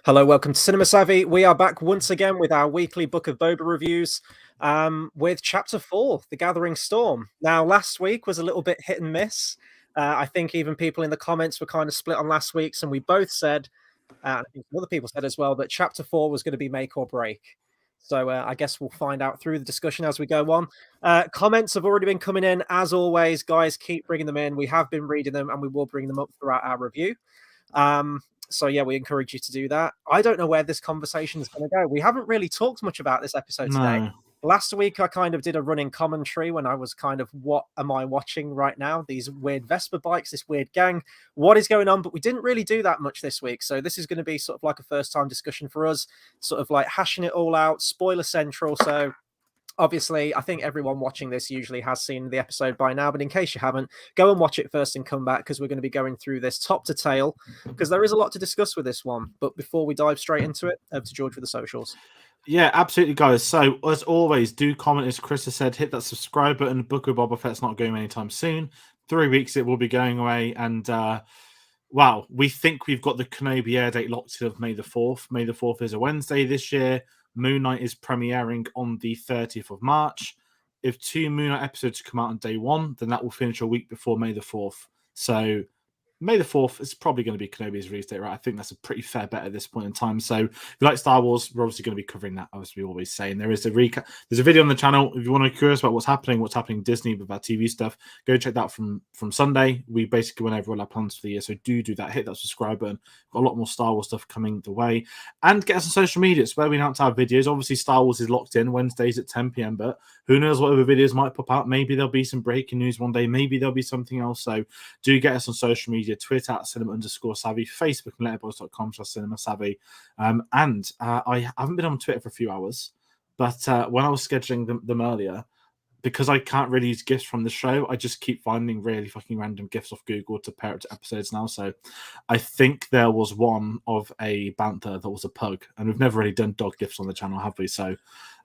Hello, welcome to Cinema Savvy. We are back once again with our weekly Book of Boba reviews with Chapter 4, The Gathering Storm. Now, last week was a little bit hit and miss. I think even people in the comments were kind of split on last week's, and we both said, I think other people said as well, that Chapter 4 was going to be make or break. So I guess we'll find out through the discussion as we go on. Comments have already been coming in. As always, guys, keep bringing them in. We have been reading them, and we will bring them up throughout our review. So yeah, we encourage you to do that. I don't know where this conversation is going to go. We haven't really talked much about this episode today. Last week, I kind of did a running commentary when I was kind of, what am I watching right now? These weird Vespa bikes, this weird gang. What is going on? But we didn't really do that much this week. So this is going to be sort of like a first time discussion for us, sort of like hashing it all out, spoiler central. So obviously, I think everyone watching this usually has seen the episode by now, but in case you haven't, go and watch it first and come back, because we're going to be going through this top to tail, because there is a lot to discuss with this one. But before we dive straight into it, over to George with the socials. Yeah, absolutely, guys. So, as always, do comment, as Chris has said, hit that subscribe button. Book of Boba Fett's not going anytime soon. 3 weeks it will be going away. And, wow, we think we've got the Kenobi air date locked in of May the 4th. May the 4th is a Wednesday this year. Moon Knight is premiering on the 30th of March. If 2 Moon Knight episodes come out on day 1, then that will finish a week before May the 4th. So May the 4th is probably going to be Kenobi's release date, right? I think that's a pretty fair bet at this point in time. So if you like Star Wars, we're obviously going to be covering that, as we always say. And there is a recap. There's a video on the channel. If you want to be curious about what's happening in Disney with our TV stuff, go check that out from Sunday. We basically went over all our plans for the year. So do that. Hit that subscribe button. Got a lot more Star Wars stuff coming the way. And get us on social media. It's where we announce our videos. Obviously, Star Wars is locked in Wednesdays at 10 p.m. But who knows what other videos might pop out. Maybe there'll be some breaking news one day. Maybe there'll be something else. So do get us on social media. Twitter at cinema_savvy, Facebook and letterboxd.com/cinema-savvy. And I haven't been on Twitter for a few hours, but when I was scheduling them earlier, because I can't really use GIFs from the show, I just keep finding really fucking random GIFs off Google to pair it to episodes now. So I think there was one of a bantha that was a pug, and we've never really done dog GIFs on the channel, have we? So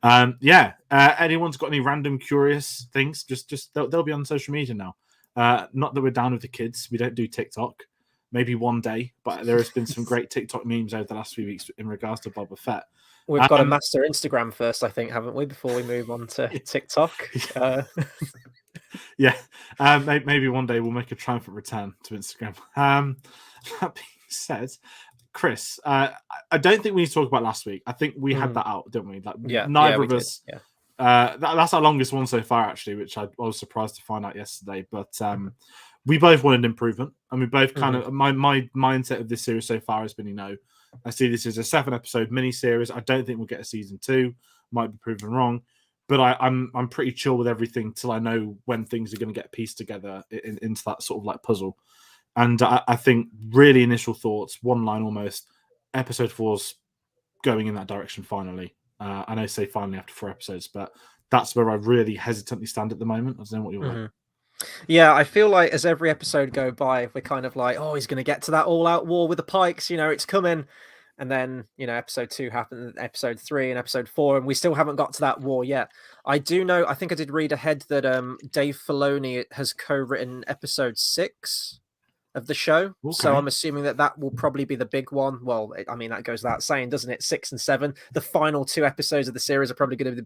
anyone's got any random curious things, just they'll be on social media now. Not that we're down with the kids. We don't do TikTok. Maybe one day, but there has been some great TikTok memes over the last few weeks in regards to Boba Fett. We've got to master Instagram first, I think, haven't we, before we move on to TikTok? Maybe one day we'll make a triumphant return to Instagram. That being said, Chris, I don't think we need to talk about last week. I think we had that out, didn't we? Neither of us. Yeah. That's our longest one so far, actually, which I was surprised to find out yesterday. But we both wanted improvement, and we both kind of my mindset of this series so far has been, I see this as a 7-episode mini-series. I don't think we'll get a season 2. Might be proven wrong, but I'm pretty chill with everything till I know when things are going to get pieced together into that sort of like puzzle. And I think really initial thoughts, one line almost, episode 4's going in that direction finally. I know I say finally after 4 episodes, but that's where I really hesitantly stand at the moment. I don't know what you're like. Yeah, I feel like as every episode go by, we're kind of like, oh, he's going to get to that all-out war with the Pikes, it's coming. And then, episode 2 happened, episode 3 and episode 4, and we still haven't got to that war yet. I do know, I think I did read ahead that Dave Filoni has co-written episode 6 of the show. Okay. So I'm assuming that will probably be the big one. Well, I mean, that goes without saying, doesn't it? 6 and 7. The final 2 episodes of the series are probably going to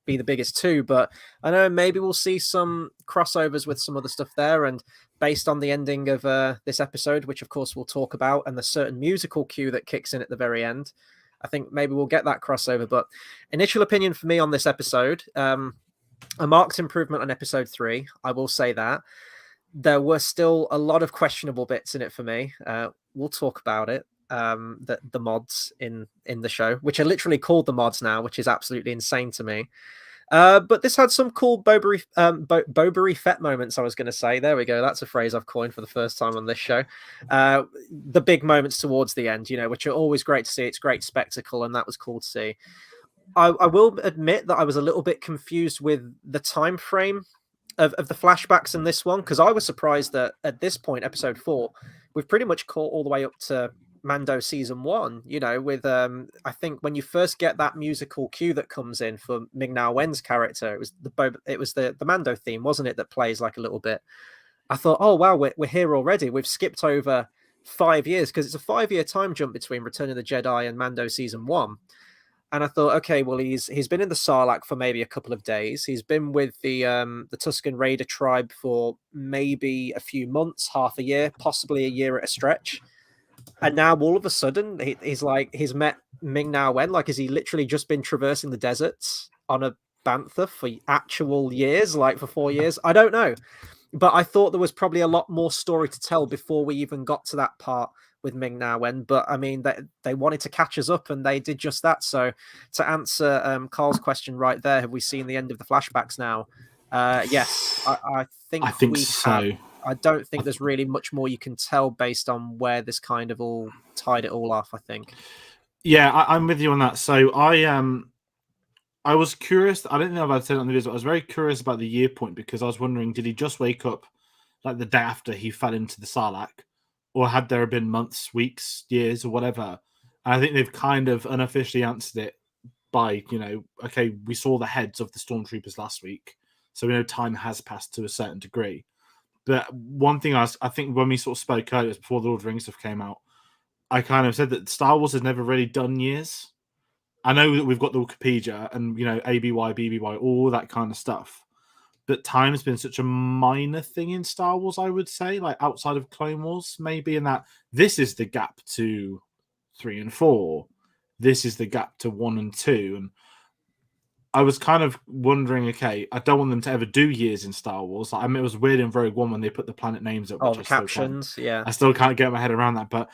be the biggest 2, but I know maybe we'll see some crossovers with some other stuff there. And based on the ending of this episode, which of course we'll talk about, and the certain musical cue that kicks in at the very end, I think maybe we'll get that crossover. But initial opinion for me on this episode, a marked improvement on episode 3. I will say that. There were still a lot of questionable bits in it for me. We'll talk about it. The mods in the show, which are literally called the mods now, which is absolutely insane to me. But this had some cool Boba Fett moments, I was going to say. There we go. That's a phrase I've coined for the first time on this show. The big moments towards the end, which are always great to see. It's great spectacle, and that was cool to see. I will admit that I was a little bit confused with the time frame of the flashbacks in this one, because I was surprised that at this point, episode 4, we've pretty much caught all the way up to Mando season 1, with I think when you first get that musical cue that comes in for Ming-Na Wen's character, it was the Mando theme, wasn't it, that plays like a little bit. I thought, oh wow, we're here already. We've skipped over 5 years, because it's a 5 year time jump between Return of the Jedi and Mando season 1. And I thought, okay, well, he's been in the Sarlacc for maybe a couple of days. He's been with the Tusken Raider tribe for maybe a few months, half a year, possibly a year at a stretch. And now all of a sudden, he's met Ming Na Wen. Like, has he literally just been traversing the deserts on a bantha for actual years, like for 4 years? I don't know. But I thought there was probably a lot more story to tell before we even got to that part with Ming Na Wen. But I mean, they wanted to catch us up, and they did just that. So to answer Carl's question right there, have we seen the end of the flashbacks now? Yes, I think we so. have. I don't think there's really much more you can tell based on where this kind of all tied it all off, I think. Yeah, I'm with you on that. So I was curious. I don't know if I'd said it on the video, but I was very curious about the year point, because I was wondering, did he just wake up like the day after he fell into the Sarlacc, or had there been months, weeks, years, or whatever? And I think they've kind of unofficially answered it by, okay, we saw the heads of the stormtroopers last week, so we know time has passed to a certain degree. But one thing I think when we sort of spoke earlier, before the Lord of the Rings stuff came out, I kind of said that Star Wars has never really done years. I know that we've got the Wikipedia and, ABY, BBY, all that kind of stuff. But time's been such a minor thing in Star Wars, I would say, like outside of Clone Wars, maybe, in that this is the gap to 3 and 4. This is the gap to 1 and 2. And I was kind of wondering, okay, I don't want them to ever do years in Star Wars. Like, I mean, it was weird in Rogue One when they put the planet names up. Oh, the captions, yeah. I still can't get my head around that. But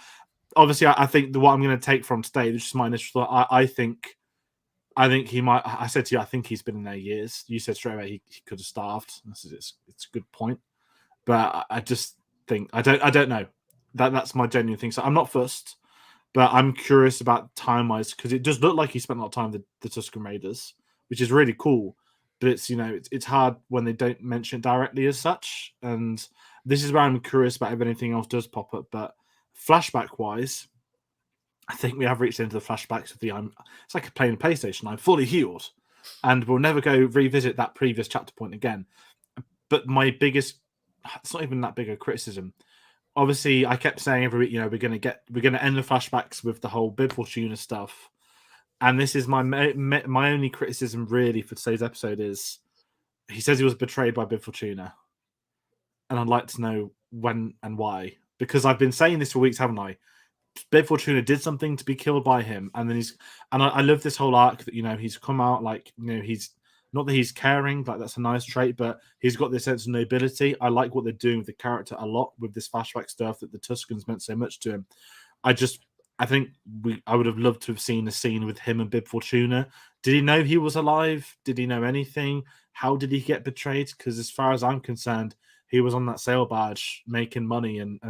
obviously, I think what I'm going to take from today, which is my initial thought, I think he might. I said to you, I think he's been in there years. You said straight away he could have starved. It's a good point, but I just think I don't know. That's my genuine thing. So I'm not fussed, but I'm curious about time wise, because it does look like he spent a lot of time with the Tusken Raiders, which is really cool. But it's hard when they don't mention it directly as such. And this is where I'm curious about if anything else does pop up. But flashback wise, I think we have reached into the flashbacks of it's like playing PlayStation. I'm fully healed, and we'll never go revisit that previous chapter point again. But my biggest, it's not even that big a criticism. Obviously, I kept saying every week, we're going to end the flashbacks with the whole Bib Fortuna stuff. And this is my only criticism really for today's episode is he says he was betrayed by Bib Fortuna. And I'd like to know when and why. Because I've been saying this for weeks, haven't I? Bib Fortuna did something to be killed by him. And then I love this whole arc that, he's come out like, he's not that he's caring, like that's a nice trait, but he's got this sense of nobility. I like what they're doing with the character a lot with this flashback stuff that the Tuskens meant so much to him. I think I would have loved to have seen a scene with him and Bib Fortuna. Did he know he was alive? Did he know anything? How did he get betrayed? Because as far as I'm concerned, he was on that sail barge making money and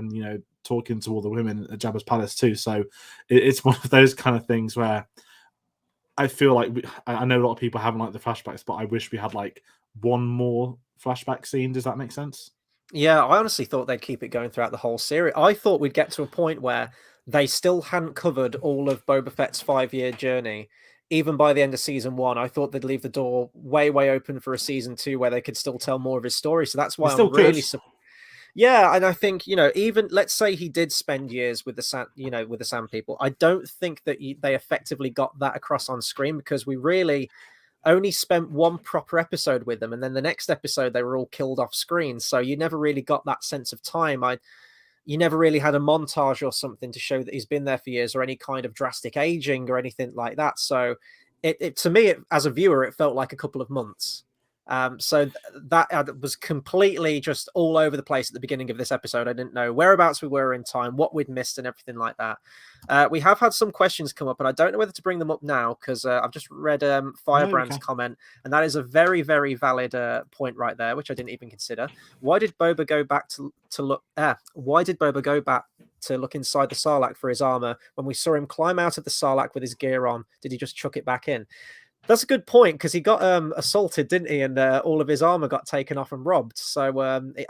talking to all the women at Jabba's palace too. So it's one of those kind of things where I feel like I know a lot of people haven't liked the flashbacks, but I wish we had like one more flashback scene. Does that make sense? Yeah, I honestly thought they'd keep it going throughout the whole series. I thought we'd get to a point where they still hadn't covered all of Boba Fett's 5-year journey. Even by the end of season 1, I thought they'd leave the door way, way open for a season 2 where they could still tell more of his story. So that's why I'm really yeah, and I think, even let's say he did spend years with the Sand People. I don't think that they effectively got that across on screen, because we really only spent one proper episode with them, and then the next episode they were all killed off screen. So you never really got that sense of time. You never really had a montage or something to show that he's been there for years, or any kind of drastic aging or anything like that. So it to me, as a viewer, it felt like a couple of months. So that was completely just all over the place at the beginning of this episode. I didn't know whereabouts we were in time, what we'd missed, and everything like that. We have had some questions come up, and I don't know whether to bring them up now, because I've just read Firebrand's comment, and that is a very, very valid point right there, which I didn't even consider. Why did Boba go back to look? Why did Boba go back to look inside the Sarlacc for his armor when we saw him climb out of the Sarlacc with his gear on? Did he just chuck it back in? That's a good point, because he got assaulted, didn't he? And all of his armor got taken off and robbed. So,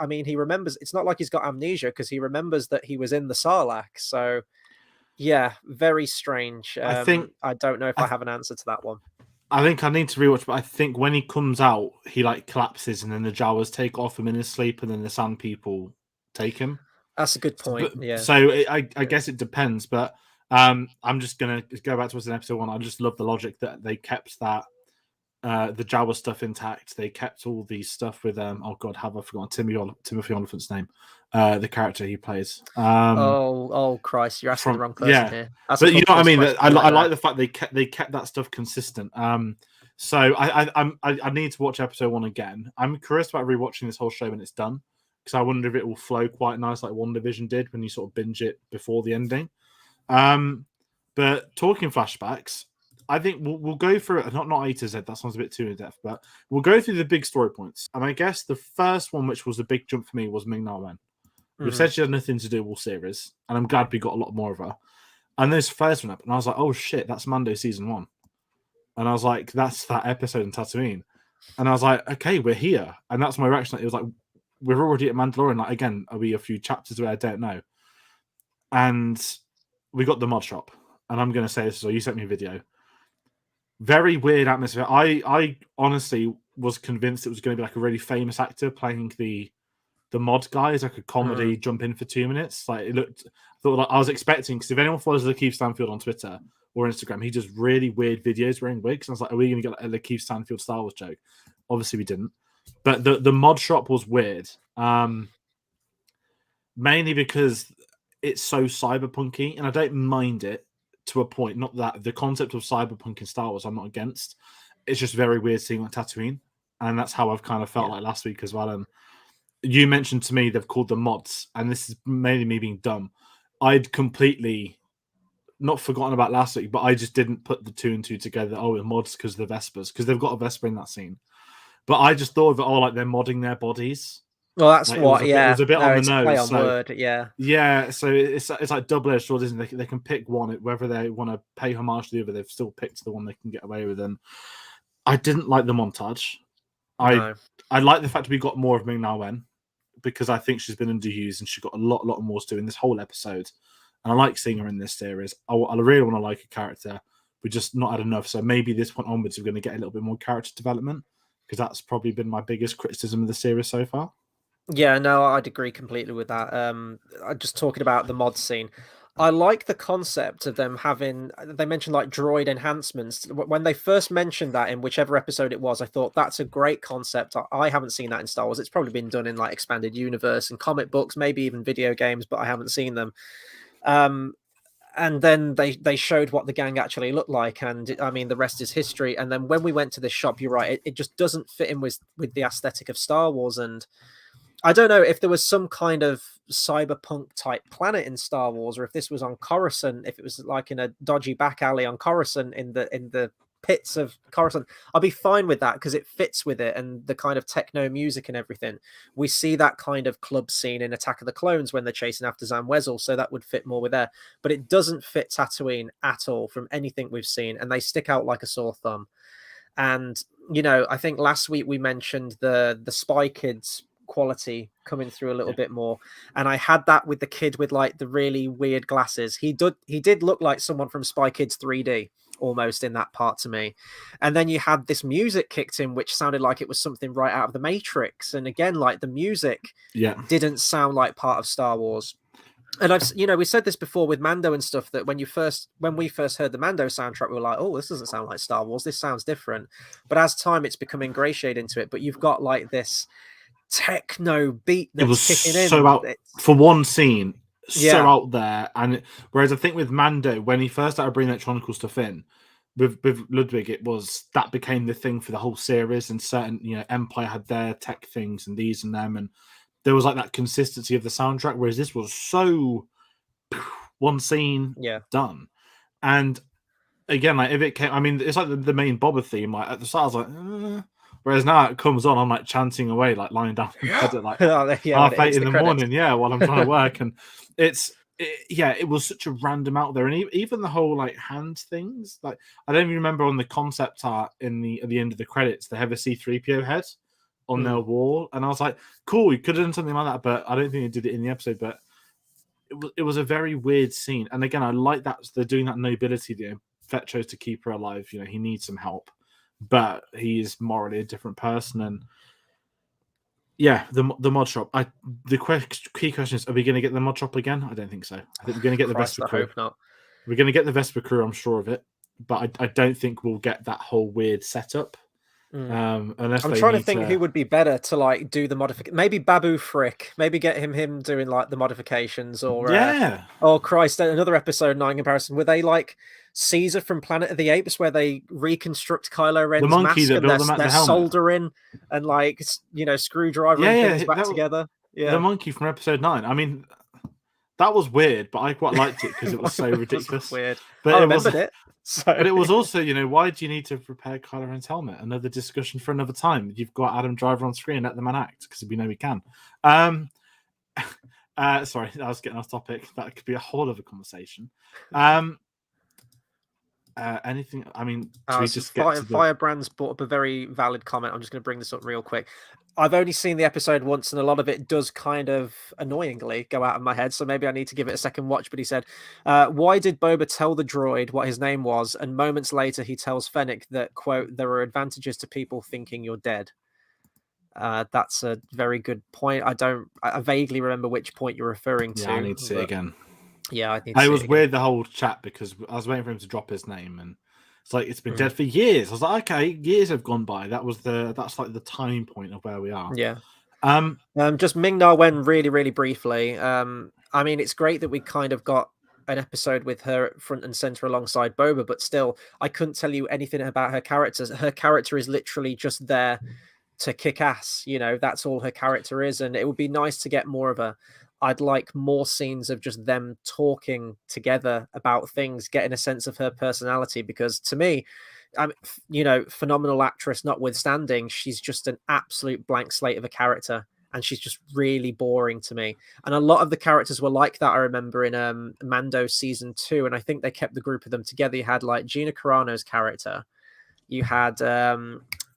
I mean, he remembers. It's not like he's got amnesia, because he remembers that he was in the Sarlacc. So, yeah, very strange. I don't know if I have an answer to that one. I think I need to rewatch, but I think when he comes out, he like collapses, and then the Jawas take off him in his sleep, and then the Sand People take him. That's a good point. But Yeah. so I guess it depends, but I'm just gonna go back to what's in episode 1. I just love the logic that they kept that the Jawa stuff intact. They kept all these stuff with oh god, have I forgotten Timothy Oliphant's name? The character he plays. Oh Christ, you're asking the wrong person Yeah, here. That's a but you fun know what I quiz mean. question I right there. like the fact they kept that stuff consistent. So I need to watch episode 1 again. I'm curious about rewatching this whole show when it's done, because I wonder if it will flow quite nice like WandaVision did when you sort of binge it before the ending. But talking flashbacks, I think we'll go through it. Not A to Z. That sounds a bit too in depth, but we'll go through the big story points. And I guess the first one, which was a big jump for me, was Ming Na Wen. We've said she had nothing to do with all series, and I'm glad we got a lot more of her. And this first one up, and I was like, oh shit, that's Mando season 1. And I was like, that's that episode in Tatooine. And I was like, okay, we're here. And that's my reaction. It was like, we're already at Mandalorian. Like, again, are we a few chapters away? I don't know. And we got the mod shop. And I'm going to say this, so you sent me a video. Very weird atmosphere. I honestly was convinced it was going to be like a really famous actor playing the mod guy as like a comedy jump in for 2 minutes. Like it looked, I thought like I was expecting, because if anyone follows Lakeith Stanfield on Twitter or Instagram, he does really weird videos wearing wigs. And I was like, are we going to get like a Lakeith Stanfield Star Wars joke? Obviously we didn't. But the mod shop was weird. Mainly because it's so cyberpunky, and I don't mind it to a point. Not that the concept of cyberpunk in Star Wars I'm not against. It's just very weird seeing like Tatooine. And that's how I've kind of felt like last week as well. And you mentioned to me they've called them mods, and this is mainly me being dumb. I'd completely not forgotten about last week, but I just didn't put the 2 and 2 together. Oh, it's mods because of the Vespers, because they've got a Vesper in that scene. But I just thought of it, like they're modding their bodies. Well, that's like, what. It was a bit on the it's a play nose. on word. Yeah. Yeah, so it's like double-edged sword, isn't it? They can pick one, whether they want to pay homage to the other. They've still picked the one they can get away with. And I didn't like the montage. I like the fact we got more of Ming Na Wen, because I think she's been underused and she got a lot more to do in this whole episode. And I like seeing her in this series. I really want to like a character. We've just not had enough. So maybe this point onwards, we're going to get a little bit more character development, because that's probably been my biggest criticism of the series so far. Yeah, no, I'd agree completely with that. Just talking about the mod scene, I like the concept of them having. They mentioned like droid enhancements when they first mentioned that in whichever episode it was. I thought that's a great concept. I haven't seen that in Star Wars. It's probably been done in like expanded universe and comic books, maybe even video games, but I haven't seen them. And then they showed what the gang actually looked like, and I mean the rest is history. And then when we went to this shop, you're right, it just doesn't fit in with the aesthetic of Star Wars. And I don't know if there was some kind of cyberpunk type planet in Star Wars, or if this was on Coruscant, if it was like in a dodgy back alley on Coruscant in the pits of Coruscant. I'll be fine with that because it fits with it and the kind of techno music and everything. We see that kind of club scene in Attack of the Clones when they're chasing after Zam Wesell, so that would fit more with there. But it doesn't fit Tatooine at all from anything we've seen, and they stick out like a sore thumb. And you know, I think last week we mentioned the Spy Kids quality coming through a little bit more, and I had that with the kid with like the really weird glasses. He did look like someone from Spy Kids 3D almost in that part to me. And then you had this music kicked in which sounded like it was something right out of the Matrix, and again, like the music didn't sound like part of Star Wars. And we said this before with Mando and stuff, that when we first heard the Mando soundtrack, we were like, oh, this doesn't sound like Star Wars, this sounds different. But as time, it's become ingratiated into it. But you've got like this techno beat that's it was kicking so in. Out for one scene, Yeah. so out there. And whereas I think with Mando, when he first started bringing electronical stuff in, with Ludwig, it was that became the thing for the whole series. And certain, Empire had their tech things and these and them, and there was like that consistency of the soundtrack. Whereas this was so one scene, done. And again, like if it came, I mean, it's like the main Boba theme. Like at the start, I was like. Whereas now it comes on, I'm like chanting away, like lying down in bed at like 8:30 in the morning, while I'm trying to work. And it was such a random out there. And even the whole like hand things, like I don't even remember on the concept art at the end of the credits, they have a C-3PO head on their wall. And I was like, cool, you could have done something like that, but I don't think they did it in the episode. But it was a very weird scene. And again, I like that they're doing that nobility. Fett chose to keep her alive. He needs some help. But he is morally a different person. And Yeah, the mod shop. Key question is: are we going to get the mod shop again? I don't think so. I think we're going to get the Christ, Vesper I crew. hope not. We're going to get the Vesper crew. I'm sure of it, but I don't think we'll get that whole weird setup. Unless I'm they trying to need think who would be better to like do the modification. Maybe Babu Frick. Maybe get him doing like the modifications, or Yeah. oh Christ, another episode 9 comparison. Were they like Caesar from Planet of the Apes, where they reconstruct Kylo Ren's monkey mask that and built they're the helmet. soldering and like screwdrivering things back together? Yeah, the monkey from episode 9. I mean, that was weird, but I quite liked it because it was so ridiculous. Weird. But I remembered it. So. But it was also, why do you need to repair Kylo Ren's helmet? Another discussion for another time. You've got Adam Driver on screen, let the man act, because we know we can. Sorry, I was getting off topic. That could be a whole other conversation. Anything? I mean, we just get to Firebrand's brought up a very valid comment. I'm just going to bring this up real quick. I've only seen the episode once, and a lot of it does kind of annoyingly go out of my head, so maybe I need to give it a second watch. But he said, why did Boba tell the droid what his name was, and moments later he tells Fennec that, quote, there are advantages to people thinking you're dead? That's a very good point. I vaguely remember which point you're referring to. Yeah, I need to see it again. Yeah, I need to see it was weird, the whole chat, because I was waiting for him to drop his name, and it's like it's been dead for years. I was like, okay, years have gone by. That's like the time point of where we are. Yeah. Just Ming Na Wen really, really briefly. I mean, it's great that we kind of got an episode with her front and center alongside Boba, but still, I couldn't tell you anything about her character. Her character is literally just there to kick ass. That's all her character is, and it would be nice to get more of a. I'd like more scenes of just them talking together about things, getting a sense of her personality, because to me, phenomenal actress notwithstanding, she's just an absolute blank slate of a character, and she's just really boring to me. And a lot of the characters were like that. I remember in Mando season 2, and I think they kept the group of them together. You had like Gina Carano's character, you had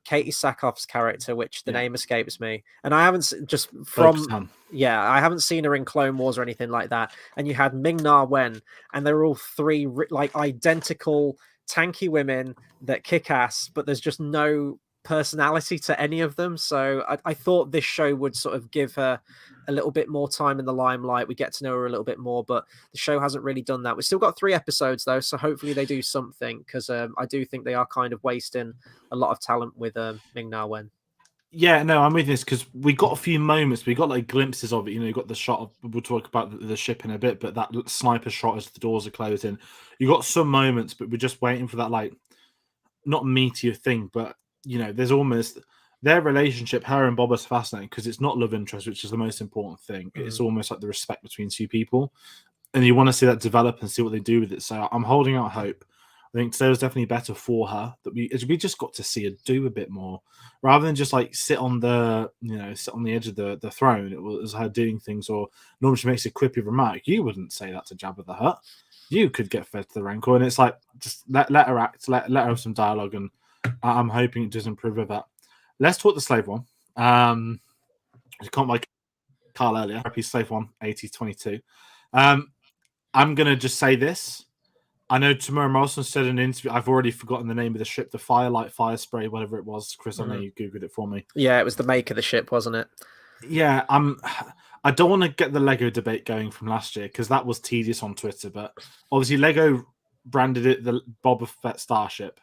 Katie Sackhoff's character, which the name escapes me, and I haven't just from I haven't seen her in Clone Wars or anything like that. And you had Ming Na Wen, and they're all three like identical tanky women that kick ass, but there's just no personality to any of them. So I thought this show would sort of give her a little bit more time in the limelight. We get to know her a little bit more, but the show hasn't really done that. We've still got 3 episodes though, so hopefully they do something, because I do think they are kind of wasting a lot of talent with Ming Na Wen. Yeah, no, I'm with this, because we got a few moments. We got like glimpses of it. You got the shot of, we'll talk about the ship in a bit, but that sniper shot as the doors are closing. You got some moments, but we're just waiting for that, like, not meatier thing, but there's almost their relationship, her and Boba's fascinating, because it's not love interest, which is the most important thing. It's almost like the respect between two people, and you want to see that develop and see what they do with it. So I'm holding out hope. I think today was definitely better for her, that we just got to see her do a bit more, rather than just like sit on the edge of the throne. It was her doing things, or normally she makes a quippy remark. You wouldn't say that to Jabba the Hutt. You could get fed to the rancor, and it's like, just let her act, let her have some dialogue, and I'm hoping it does improve with that. Let's talk the slave one. I can't like Carl earlier. Happy slave one, 80-22. I'm gonna just say this. I know Temuera Morrison said in an interview, I've already forgotten the name of the ship, the Firelight Fire Spray, whatever it was. Chris, I know you Googled it for me. Yeah, it was the make of the ship, wasn't it? Yeah, I don't want to get the Lego debate going from last year, because that was tedious on Twitter, but obviously Lego branded it the Boba Fett Starship,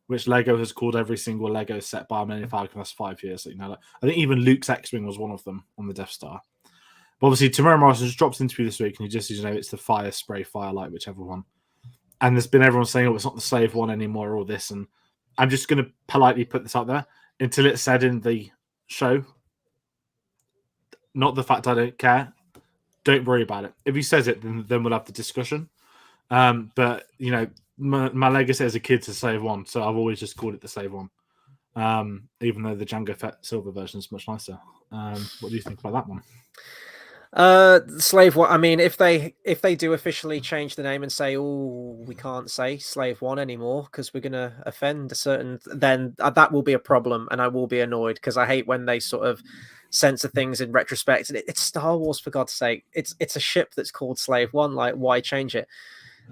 which Lego has called every single Lego set by Millennium Falcon the last 5 years. So, I think even Luke's X-Wing was one of them on the Death Star. But obviously, Temuera Morrison just dropped an interview this week, and he just says, it's the Fire Spray Firelight, whichever one. And there's been everyone saying, it's not the slave one anymore, or this. And I'm just going to politely put this out there until it's said in the show. Not the fact I don't care. Don't worry about it. If he says it, then we'll have the discussion. But, my legacy as a kid to slave one, so I've always just called it the slave one. Even though the Jango Fett silver version is much nicer. What do you think about that one? Slave one. I mean, if they do officially change the name and say, "Oh, we can't say Slave One anymore because we're gonna offend a certain," then that will be a problem, and I will be annoyed, because I hate when they sort of censor things in retrospect. And it's Star Wars, for God's sake. It's a ship that's called Slave One. Like, why change it?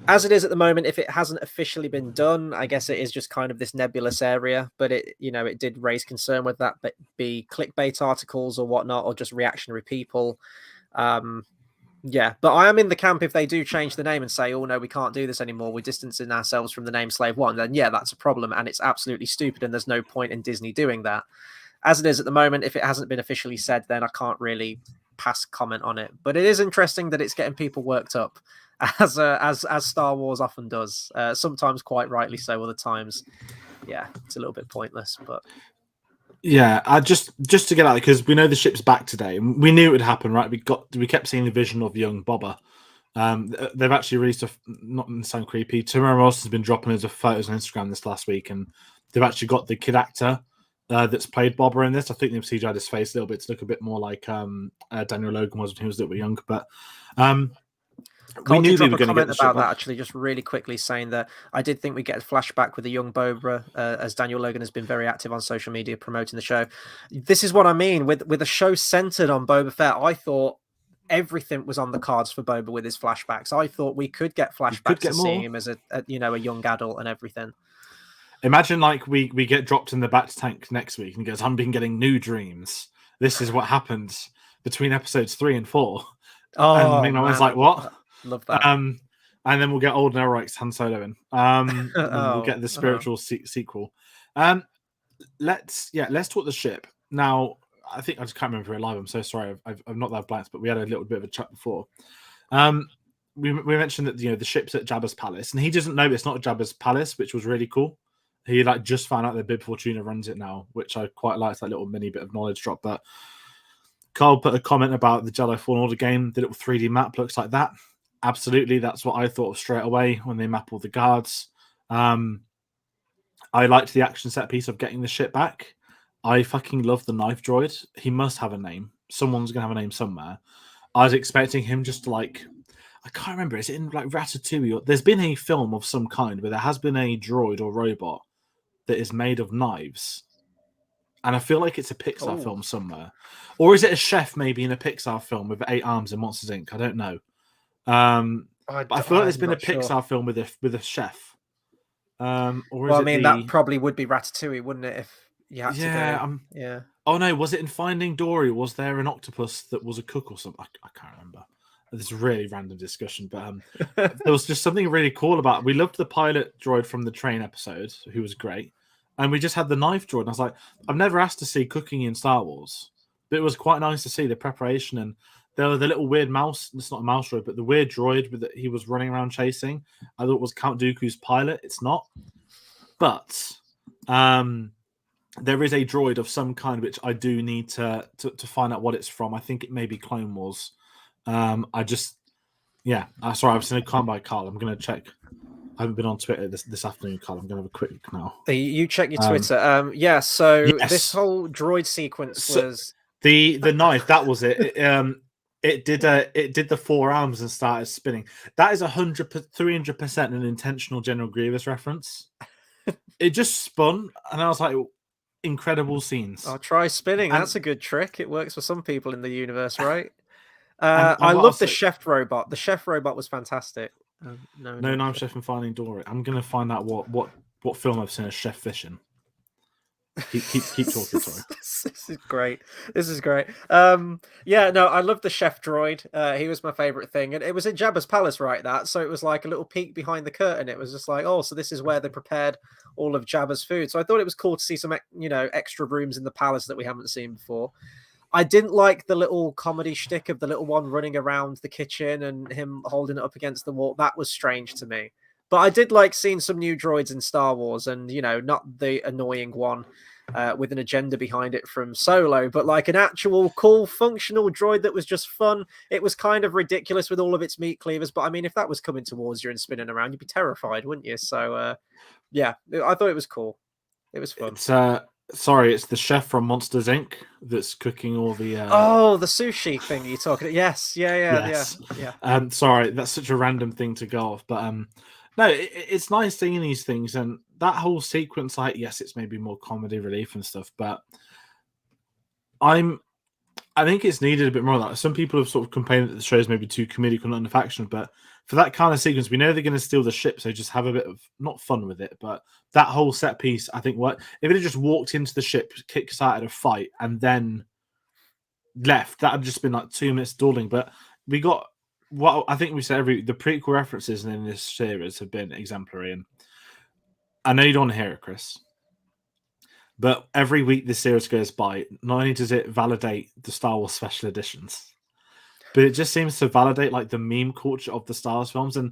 As it is at the moment, if it hasn't officially been done, I guess it is just kind of this nebulous area. But it did raise concern with that, but be clickbait articles or whatnot, or just reactionary people. Yeah, but I am in the camp if they do change the name and say, "Oh no, we can't do this anymore. We're distancing ourselves from the name Slave One." Then yeah, that's a problem, and it's absolutely stupid, and there's no point in Disney doing that. As it is at the moment, if it hasn't been officially said, then I can't really pass comment on it. But it is interesting that it's getting people worked up, as Star Wars often does. Sometimes quite rightly so. Other times, yeah, it's a little bit pointless. But yeah, I just to get out, because we know the ship's back today, and we knew it would happen, right? We kept seeing the vision of young Boba. They've actually released not to sound creepy. Temuera Morrison's been dropping loads of photos on Instagram this last week, and they've actually got the kid actor that's played Boba in this. I think they've CGI'd his face a little bit to look a bit more like Daniel Logan was when he was a little bit younger. But Cole did drop a comment about that, actually, just really quickly, saying that I did think we get a flashback with the young Boba, as Daniel Logan has been very active on social media promoting the show. This is what I mean with a show centered on Boba Fett. I thought everything was on the cards for Boba with his flashbacks. I thought we could get flashbacks to seeing him as a young adult and everything. Imagine like we get dropped in the bat tank next week and he goes, "I've been getting new dreams. This is what happens between episodes 3 and 4." Oh, and Ming was like, "What?" Love that. And then we'll get Alden Ehrenreich's Han Solo in. We'll get the spiritual sequel. Let's talk the ship now. I think I just can't remember if we're live. I'm so sorry. I've not that blanks, but we had a little bit of a chat before. We mentioned that the ship's at Jabba's palace, and he doesn't know it's not Jabba's palace, which was really cool. He just found out that Bib Fortuna runs it now, which I quite liked, that little mini bit of knowledge drop. But Carl put a comment about the Jedi Fallen Order game. The little 3D map looks like that. Absolutely, that's what I thought of straight away when they map all the guards. I liked the action set piece of getting the ship back. I fucking love the knife droid. He must have a name. Someone's gonna have a name somewhere. I was expecting him just to I can't remember. Is it in like Ratatouille? There's been a film of some kind where there has been a droid or robot that is made of knives. And I feel like it's a Pixar film somewhere. Or is it a chef maybe in a Pixar film with 8 arms in Monsters Inc.? I don't know. But I feel like there's been a Pixar film with a chef. That probably would be Ratatouille, wouldn't it? If you had to go. Oh no, was it in Finding Dory? Was there an octopus that was a cook or something? I can't remember. This is a really random discussion, but there was just something really cool about it. We loved the pilot droid from the train episode, who was great. And we just had the knife droid. And I was like, I've never asked to see cooking in Star Wars, but it was quite nice to see the preparation. And there was the little weird mouse. It's not a mouse droid, but the weird droid that he was running around chasing. I thought it was Count Dooku's pilot. It's not. But there is a droid of some kind, which I do need to find out what it's from. I think it may be Clone Wars. Sorry, I was in a comment by Carl. I'm going to check. I haven't been on Twitter this afternoon, Carl. I'm going to have a quick look now. You check your Twitter. Yes. This whole droid sequence was the knife. That was it. It did the 4 arms and started spinning. That is 300% an intentional General Grievous reference. It just spun, and I was like, incredible scenes. I'll try spinning. That's a good trick. It works for some people in the universe, right? I love the chef robot. The chef robot was fantastic. No, I'm chef in Finding Dory. I'm gonna find out what film I've seen a chef fishing. Keep talking. Sorry. This is great. I love the chef droid. He was my favorite thing, and it was in Jabba's palace, right? So it was like a little peek behind the curtain. It was just like, oh, so this is where they prepared all of Jabba's food. So I thought it was cool to see some extra rooms in the palace that we haven't seen before. I didn't like the little comedy shtick of the little one running around the kitchen and him holding it up against the wall. That was strange to me. But I did like seeing some new droids in Star Wars, and not the annoying one with an agenda behind it from Solo, but like an actual cool functional droid that was just fun. It was kind of ridiculous with all of its meat cleavers, but I mean, if that was coming towards you and spinning around, you'd be terrified, wouldn't you? So I thought it was cool. It was fun. It's the chef from Monsters Inc. that's cooking all the. The sushi thing you're talking about. Yes, yeah. Sorry, that's such a random thing to go off, but no, it's nice seeing these things, and that whole sequence. Yes, it's maybe more comedy relief and stuff, but I think it's needed a bit more of that. Some people have sort of complained that the show is maybe too comedic and unfaction, but for that kind of sequence, we know they're going to steal the ship, so just have a bit of not fun with it, but that whole set piece, I think, what if it had just walked into the ship, kick-started a fight, and then left, that would just been like 2 minutes stalling. But we got what I think we said the prequel references in this series have been exemplary, and I know you don't want to hear it, Chris. But every week this series goes by, not only does it validate the Star Wars special editions, but it just seems to validate like the meme culture of the Star Wars films. And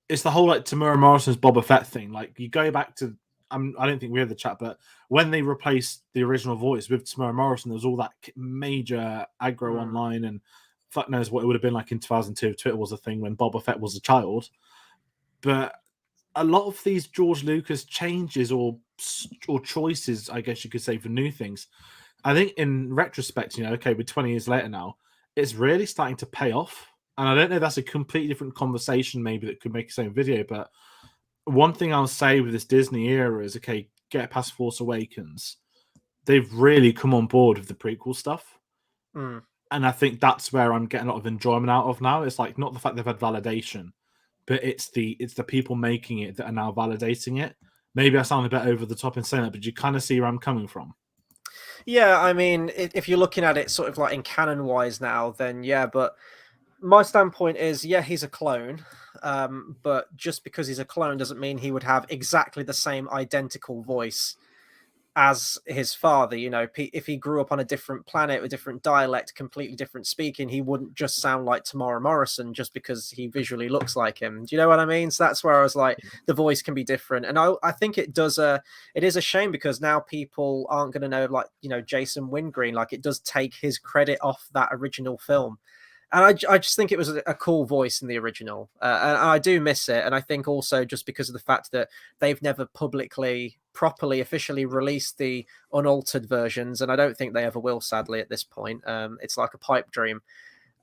it's the whole like Temuera Morrison's Boba Fett thing. Like you go back to, I don't think we had the chat, but when they replaced the original voice with Temuera Morrison, there was all that major aggro online, and fuck knows what it would have been like in 2002 if Twitter was a thing when Boba Fett was a child. But a lot of these George Lucas changes or choices, I guess you could say, for new things, I think in retrospect, okay, we're 20 years later now, it's really starting to pay off. And I don't know if that's a completely different conversation maybe that could make the same video, but one thing I'll say with this Disney era is, okay, get past Force Awakens. They've really come on board with the prequel stuff. Mm. And I think that's where I'm getting a lot of enjoyment out of now. It's like not the fact they've had validation, but it's the people making it that are now validating it. Maybe I sound a bit over the top in saying that, but you kind of see where I'm coming from. Yeah, I mean, if you're looking at it sort of like in canon wise now, then yeah, but my standpoint is, yeah, he's a clone, but just because he's a clone doesn't mean he would have exactly the same identical voice as his father. If he grew up on a different planet with different dialect, completely different speaking, he wouldn't just sound like Temuera Morrison just because he visually looks like him. Do you know what I mean? So that's where I was like, the voice can be different. And I think it is a shame because now people aren't going to know, like, Jason Wingreen, like it does take his credit off that original film. And I just think it was a cool voice in the original. And I do miss it. And I think also just because of the fact that they've never properly, officially released the unaltered versions. And I don't think they ever will, sadly, at this point. It's like a pipe dream.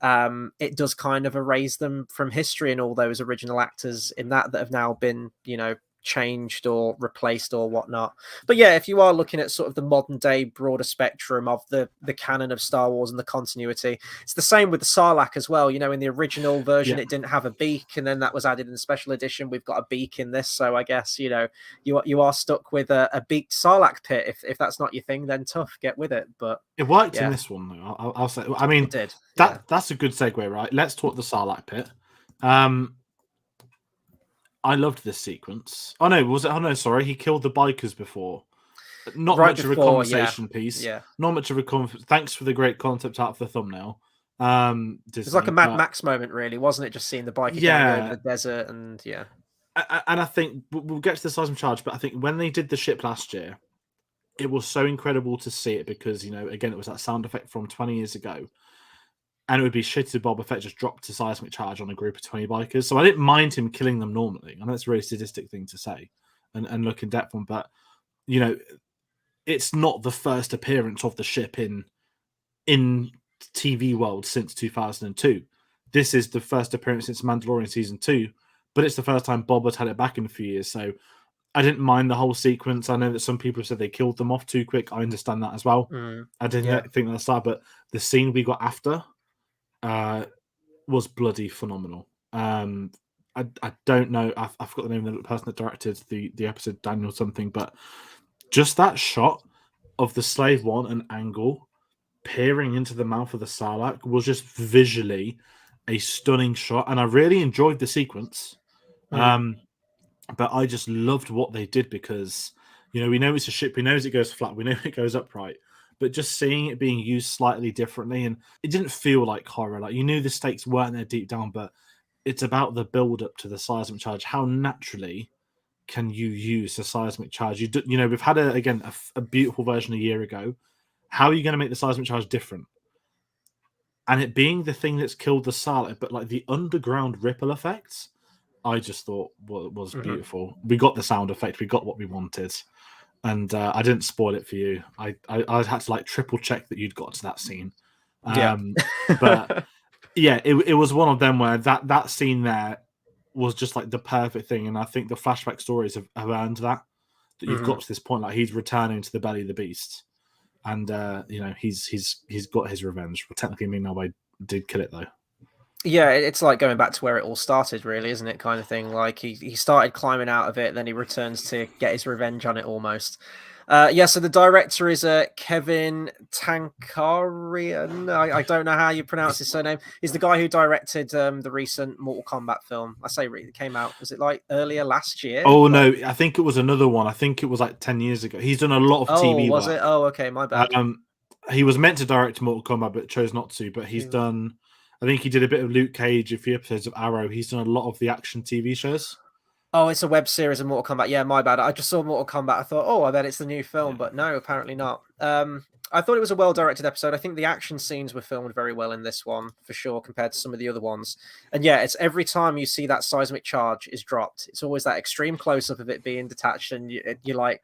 It does kind of erase them from history and all those original actors in that have now been, changed or replaced or whatnot. But yeah, if you are looking at sort of the modern day broader spectrum of the canon of Star Wars and the continuity, it's the same with the Sarlacc as well. In the original version, It didn't have a beak, and then that was added in the special edition. We've got a beak in this, so I guess you are stuck with a beaked Sarlacc pit. If that's not your thing, then tough, get with it. But it worked in this one though. I'll say. I mean, it did. That's a good segue, right? Let's talk the Sarlacc pit. I loved this sequence. Oh no, was it? Oh no, sorry. He killed the bikers before. Not right much before, of a conversation piece. Yeah. Not much of a Thanks for the great concept art for the thumbnail. It was like a Mad Max moment, really, wasn't it? Just seeing the biker going over the desert, and yeah. And I think we'll get to the seismic charge, but I think when they did the ship last year, it was so incredible to see it because again, it was that sound effect from 20 years ago. And it would be shitty if Boba Fett just dropped a seismic charge on a group of 20 bikers. So I didn't mind him killing them normally. I know it's a really sadistic thing to say and look in depth on, but it's not the first appearance of the ship in TV world since 2002. This is the first appearance since Mandalorian season 2, but it's the first time Bob had it back in a few years. So I didn't mind the whole sequence. I know that some people said they killed them off too quick. I understand that as well. I didn't think that's that, but the scene we got after was bloody phenomenal. I don't know. I forgot the name of the person that directed the episode, Daniel something, but just that shot of the Slave One and angle peering into the mouth of the Sarlacc was just visually a stunning shot, and I really enjoyed the sequence. But I just loved what they did because we know it's a ship, we know it goes flat, we know it goes upright. But just seeing it being used slightly differently, and it didn't feel like horror. Like the stakes weren't there deep down, but it's about the build up to the seismic charge. How naturally can you use the seismic charge? We've had a beautiful version a year ago. How are you going to make the seismic charge different? And it being the thing that's killed the Sarlacc, but like the underground ripple effects, I just thought was beautiful. We got the sound effect, we got what we wanted. And I didn't spoil it for you. I had to like triple check that you'd got to that scene. But yeah, it was one of them where that scene there was just like the perfect thing. And I think the flashback stories have earned that you've got to this point. Like he's returning to the belly of the beast, and he's got his revenge. Well, technically, I did kill it though. Yeah, it's like going back to where it all started, really, isn't it? Kind of thing. Like he started climbing out of it, then he returns to get his revenge on it almost. Yeah, so the director is Kevin Tankarian. I don't know how you pronounce his surname. He's the guy who directed the recent Mortal Kombat film. I say it came out, was it like earlier last year? Oh Like, no, I think it was another one. I think it was like 10 years ago. He's done a lot of oh, TV was it? work. Oh, okay, my bad. He was meant to direct Mortal Kombat, but chose not to. But he's done. I think he did a bit of Luke Cage, a few episodes of Arrow. He's done a lot of the action TV shows. Oh, it's a web series of Mortal Kombat. Yeah, my bad. I just saw Mortal Kombat. I thought, oh, I bet it's the new film, but no, apparently not. I thought it was a well-directed episode. I think the action scenes were filmed very well in this one, for sure, compared to some of the other ones. And yeah, it's every time you see that seismic charge is dropped, it's always that extreme close-up of it being detached, and you're like,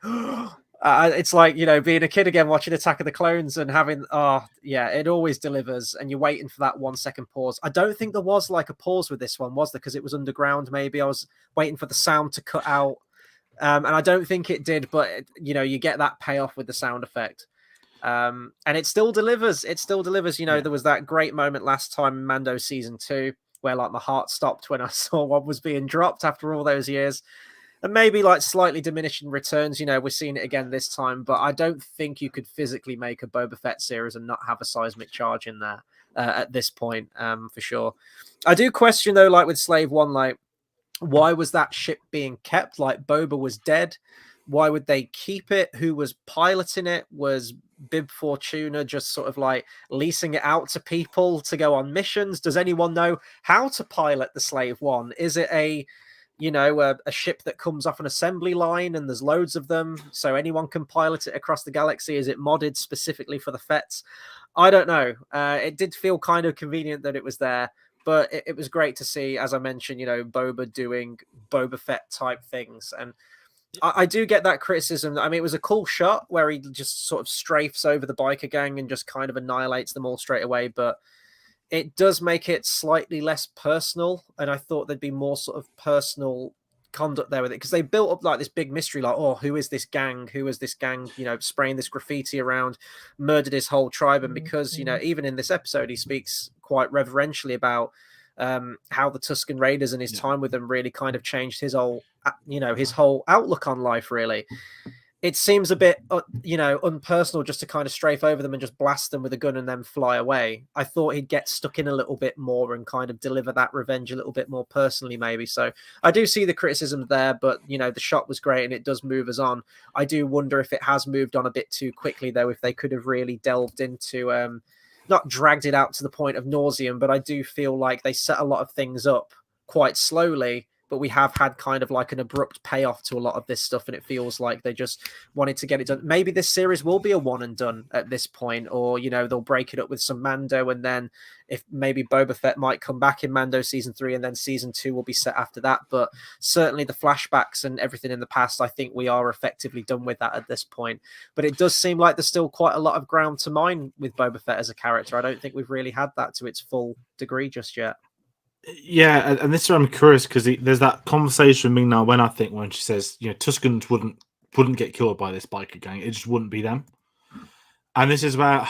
it's like, you know, being a kid again watching Attack of the Clones and having, oh yeah, it always delivers, and you're waiting for that 1 second pause. I don't think there was like a pause with this one, was there? Because it was underground. Maybe I was waiting for the sound to cut out, and I don't think it did. But you know, you get that payoff with the sound effect. And it still delivers. It still delivers. You know, there was that great moment last time in Mando season 2 where like my heart stopped when I saw what was being dropped after all those years. And maybe like slightly diminishing returns. You know, we're seeing it again this time, but I don't think you could physically make a Boba Fett series and not have a seismic charge in there at this point, for sure. I do question though, like with Slave One, like why was that ship being kept? Like Boba was dead. Why would they keep it? Who was piloting it? Was Bib Fortuna just sort of like leasing it out to people to go on missions? Does anyone know how to pilot the Slave One? Is it a, you know, a ship that comes off an assembly line and there's loads of them, so anyone can pilot it across the galaxy? Is it modded specifically for the Fets? I don't know. It did feel kind of convenient that it was there, but it was great to see, as I mentioned, you know, Boba doing Boba Fett type things. And I do get that criticism. I mean, it was a cool shot where he just sort of strafes over the biker gang and just kind of annihilates them all straight away, but it does make it slightly less personal. And I thought there'd be more sort of personal conduct there with it, because they built up like this big mystery, like, oh, who is this gang? Who is this gang, you know, spraying this graffiti around, murdered his whole tribe? And because, you know, even in this episode, he speaks quite reverentially about how the Tusken Raiders and his time with them really kind of changed his whole, you know, his whole outlook on life, really. It seems a bit, you know, unpersonal just to kind of strafe over them and just blast them with a gun and then fly away. I thought he'd get stuck in a little bit more and kind of deliver that revenge a little bit more personally, maybe. So I do see the criticism there, but, you know, the shot was great and it does move us on. I do wonder if it has moved on a bit too quickly, though, if they could have really delved into, not dragged it out to the point of nauseum, but I do feel like they set a lot of things up quite slowly, but we have had kind of like an abrupt payoff to a lot of this stuff, and it feels like they just wanted to get it done. Maybe this series will be a one and done at this point, or, you know, they'll break it up with some Mando, and then if maybe Boba Fett might come back in Mando season 3, and then season 2 will be set after that. But certainly the flashbacks and everything in the past, I think we are effectively done with that at this point. But it does seem like there's still quite a lot of ground to mine with Boba Fett as a character. I don't think we've really had that to its full degree just yet. Yeah, and this is where I'm curious, because there's that conversation with Ming Na when she says, you know, Tuskens wouldn't get killed by this biker gang. It just wouldn't be them. And this is where,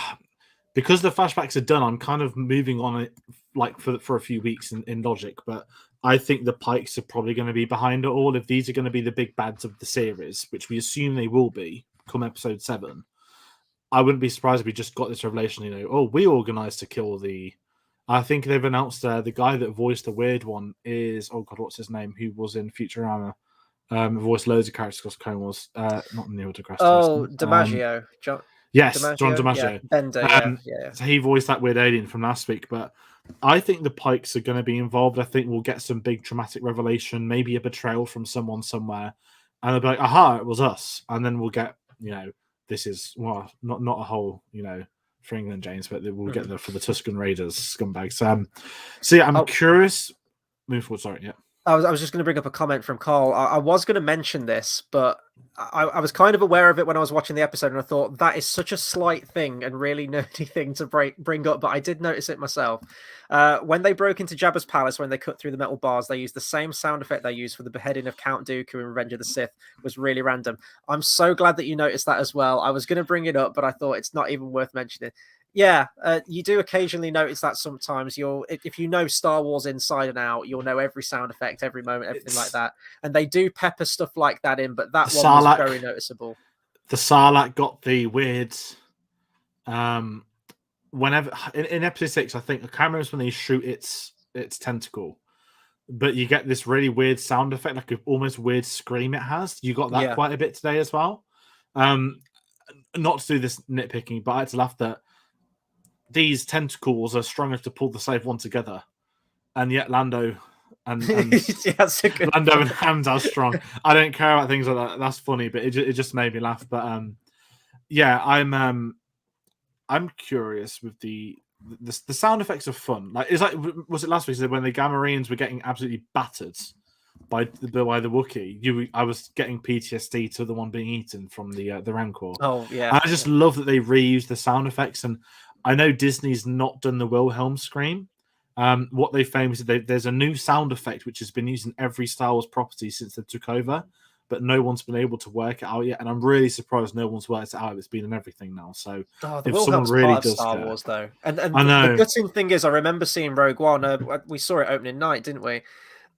because the flashbacks are done, I'm kind of moving on it like for a few weeks in logic. But I think the Pikes are probably going to be behind it all. If these are going to be the big bads of the series, which we assume they will be come episode 7, I wouldn't be surprised if we just got this revelation, you know, oh, we organized to kill the... I think they've announced the guy that voiced the weird one is, oh god, what's his name? Who was in Futurama? Voiced loads of characters across Clone Wars. Not Neil deGrasse Oh, Tyson. DiMaggio. Yes, DiMaggio? John Yeah, DiMaggio. Bender, yeah. So he voiced that weird alien from last week. But I think the Pikes are going to be involved. I think we'll get some big traumatic revelation, maybe a betrayal from someone somewhere, and they'll be like, "Aha, it was us!" And then we'll get, you know, this is, well, not a whole, you know, for England, James, but we'll get there for the Tusken Raiders scumbags. So yeah, I'm curious. Move forward. Sorry, yeah. I was just going to bring up a comment from Carl. I was going to mention this, but I was kind of aware of it when I was watching the episode, and I thought that is such a slight thing and really nerdy thing to bring up, but I did notice it myself. When they broke into Jabba's palace, when they cut through the metal bars, they used the same sound effect they used for the beheading of Count Dooku in Revenge of the Sith. Was really random. I'm so glad that you noticed that as well. I was going to bring it up, but I thought it's not even worth mentioning. Yeah, you do occasionally notice that sometimes. If you know Star Wars inside and out, you'll know every sound effect, every moment, everything like that. And they do pepper stuff like that in, but that one was very noticeable. The Sarlacc got the weird. Whenever in episode 6, I think the camera is when they shoot its tentacle, but you get this really weird sound effect, like an almost weird scream it has. You got that quite a bit today as well. Not to do this nitpicking, but I had to laugh that these tentacles are strong enough to pull the safe one together, and yet Lando and Lando and Hands are strong. I don't care about things like that. That's funny, but it just made me laugh. But yeah, I'm curious with the sound effects are fun. Like, it's like, was it last week when the Gamorreans were getting absolutely battered by the Wookiee? I was getting PTSD to the one being eaten from the Rancor. Oh yeah, and I just love that they reused the sound effects. And I know Disney's not done the Wilhelm scream. What they famously there's a new sound effect which has been used in every Star Wars property since they took over, but no one's been able to work it out yet. And I'm really surprised no one's worked it out. It's been in everything now. So if someone really does Star Wars, though, and I know the gutting thing is, I remember seeing Rogue One. We saw it opening night, didn't we?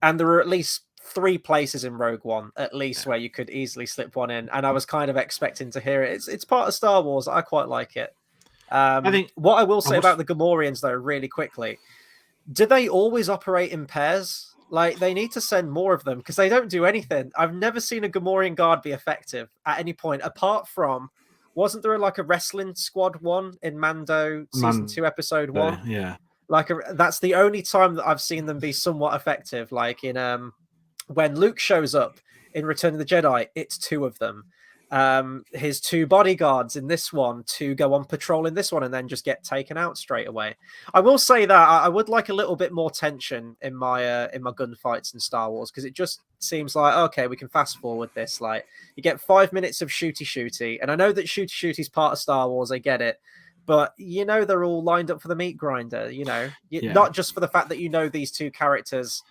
And there were at least 3 places in Rogue One, at least, where you could easily slip one in. And I was kind of expecting to hear it. It's part of Star Wars. I quite like it. I think what I will say about the Gamorreans, though, really quickly, do they always operate in pairs? Like, they need to send more of them because they don't do anything. I've never seen a Gamorrean guard be effective at any point, apart from, wasn't there like a wrestling squad one in Mando season 2, episode 1? Yeah. Like, that's the only time that I've seen them be somewhat effective. Like in when Luke shows up in Return of the Jedi, it's 2 of them. His 2 bodyguards in this one to go on patrol in this one and then just get taken out straight away. I will say that I would like a little bit more tension in my gunfights in Star Wars, because it just seems like, okay, we can fast forward this. Like, you get 5 minutes of shooty, and I know that shooty is part of Star Wars, I get it, but they're all lined up for the meat grinder. Not just for the fact that these 2 characters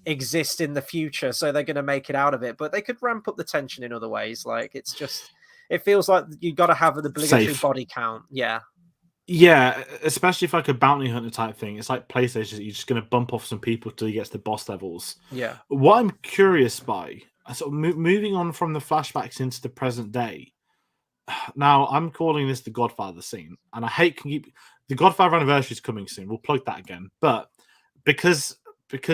exist in the future, so they're going to make it out of it, but they could ramp up the tension in other ways. Like, it feels like you got to have an obligatory body count. Yeah, especially if like a bounty hunter type thing. It's like PlayStation, you're just going to bump off some people till you get to the boss levels. Yeah, what I'm curious by, sort of moving on from the flashbacks into the present day. Now I'm calling this the Godfather scene, and I hate the Godfather anniversary is coming soon. We'll plug that again, but because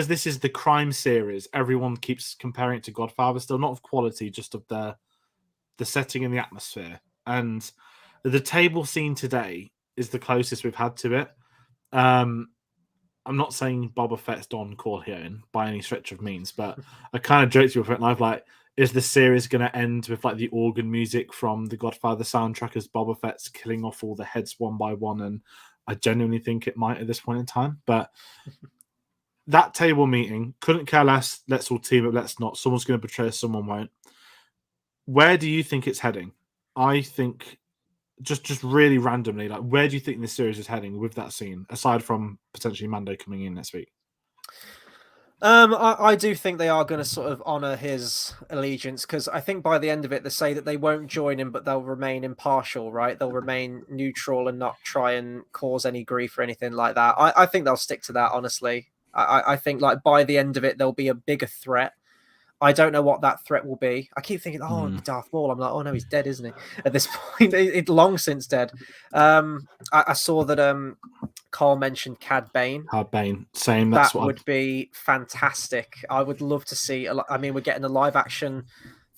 this is the crime series, everyone keeps comparing it to Godfather, still not of quality, just of the setting and the atmosphere. And the table scene today is the closest we've had to it. I'm not saying Boba Fett's Don Corleone by any stretch of means, but I kind of joked with it, and I've like, is the series going to end with like the organ music from the Godfather soundtrack as Boba Fett's killing off all the heads one by one? And I genuinely think it might at this point in time, but that table meeting, couldn't care less. Let's all team up. Let's not. Someone's going to betray us. Someone won't. Where do you think it's heading? I think just really randomly, like, where do you think this series is heading with that scene, aside from potentially Mando coming in next week? I do think they are going to sort of honor his allegiance, because I think by the end of it, they say that they won't join him, but they'll remain impartial, right? They'll remain neutral and not try and cause any grief or anything like that. I think they'll stick to that, honestly. I think, like, by the end of it, there'll be a bigger threat. I don't know what that threat will be. I keep thinking, it'll be Darth Maul. I'm like, oh no, he's dead, isn't he? At this point, it's long since dead. I saw that Carl mentioned Cad Bane. Cad Bane, same. That would be fantastic. I would love to see. I mean, we're getting a live action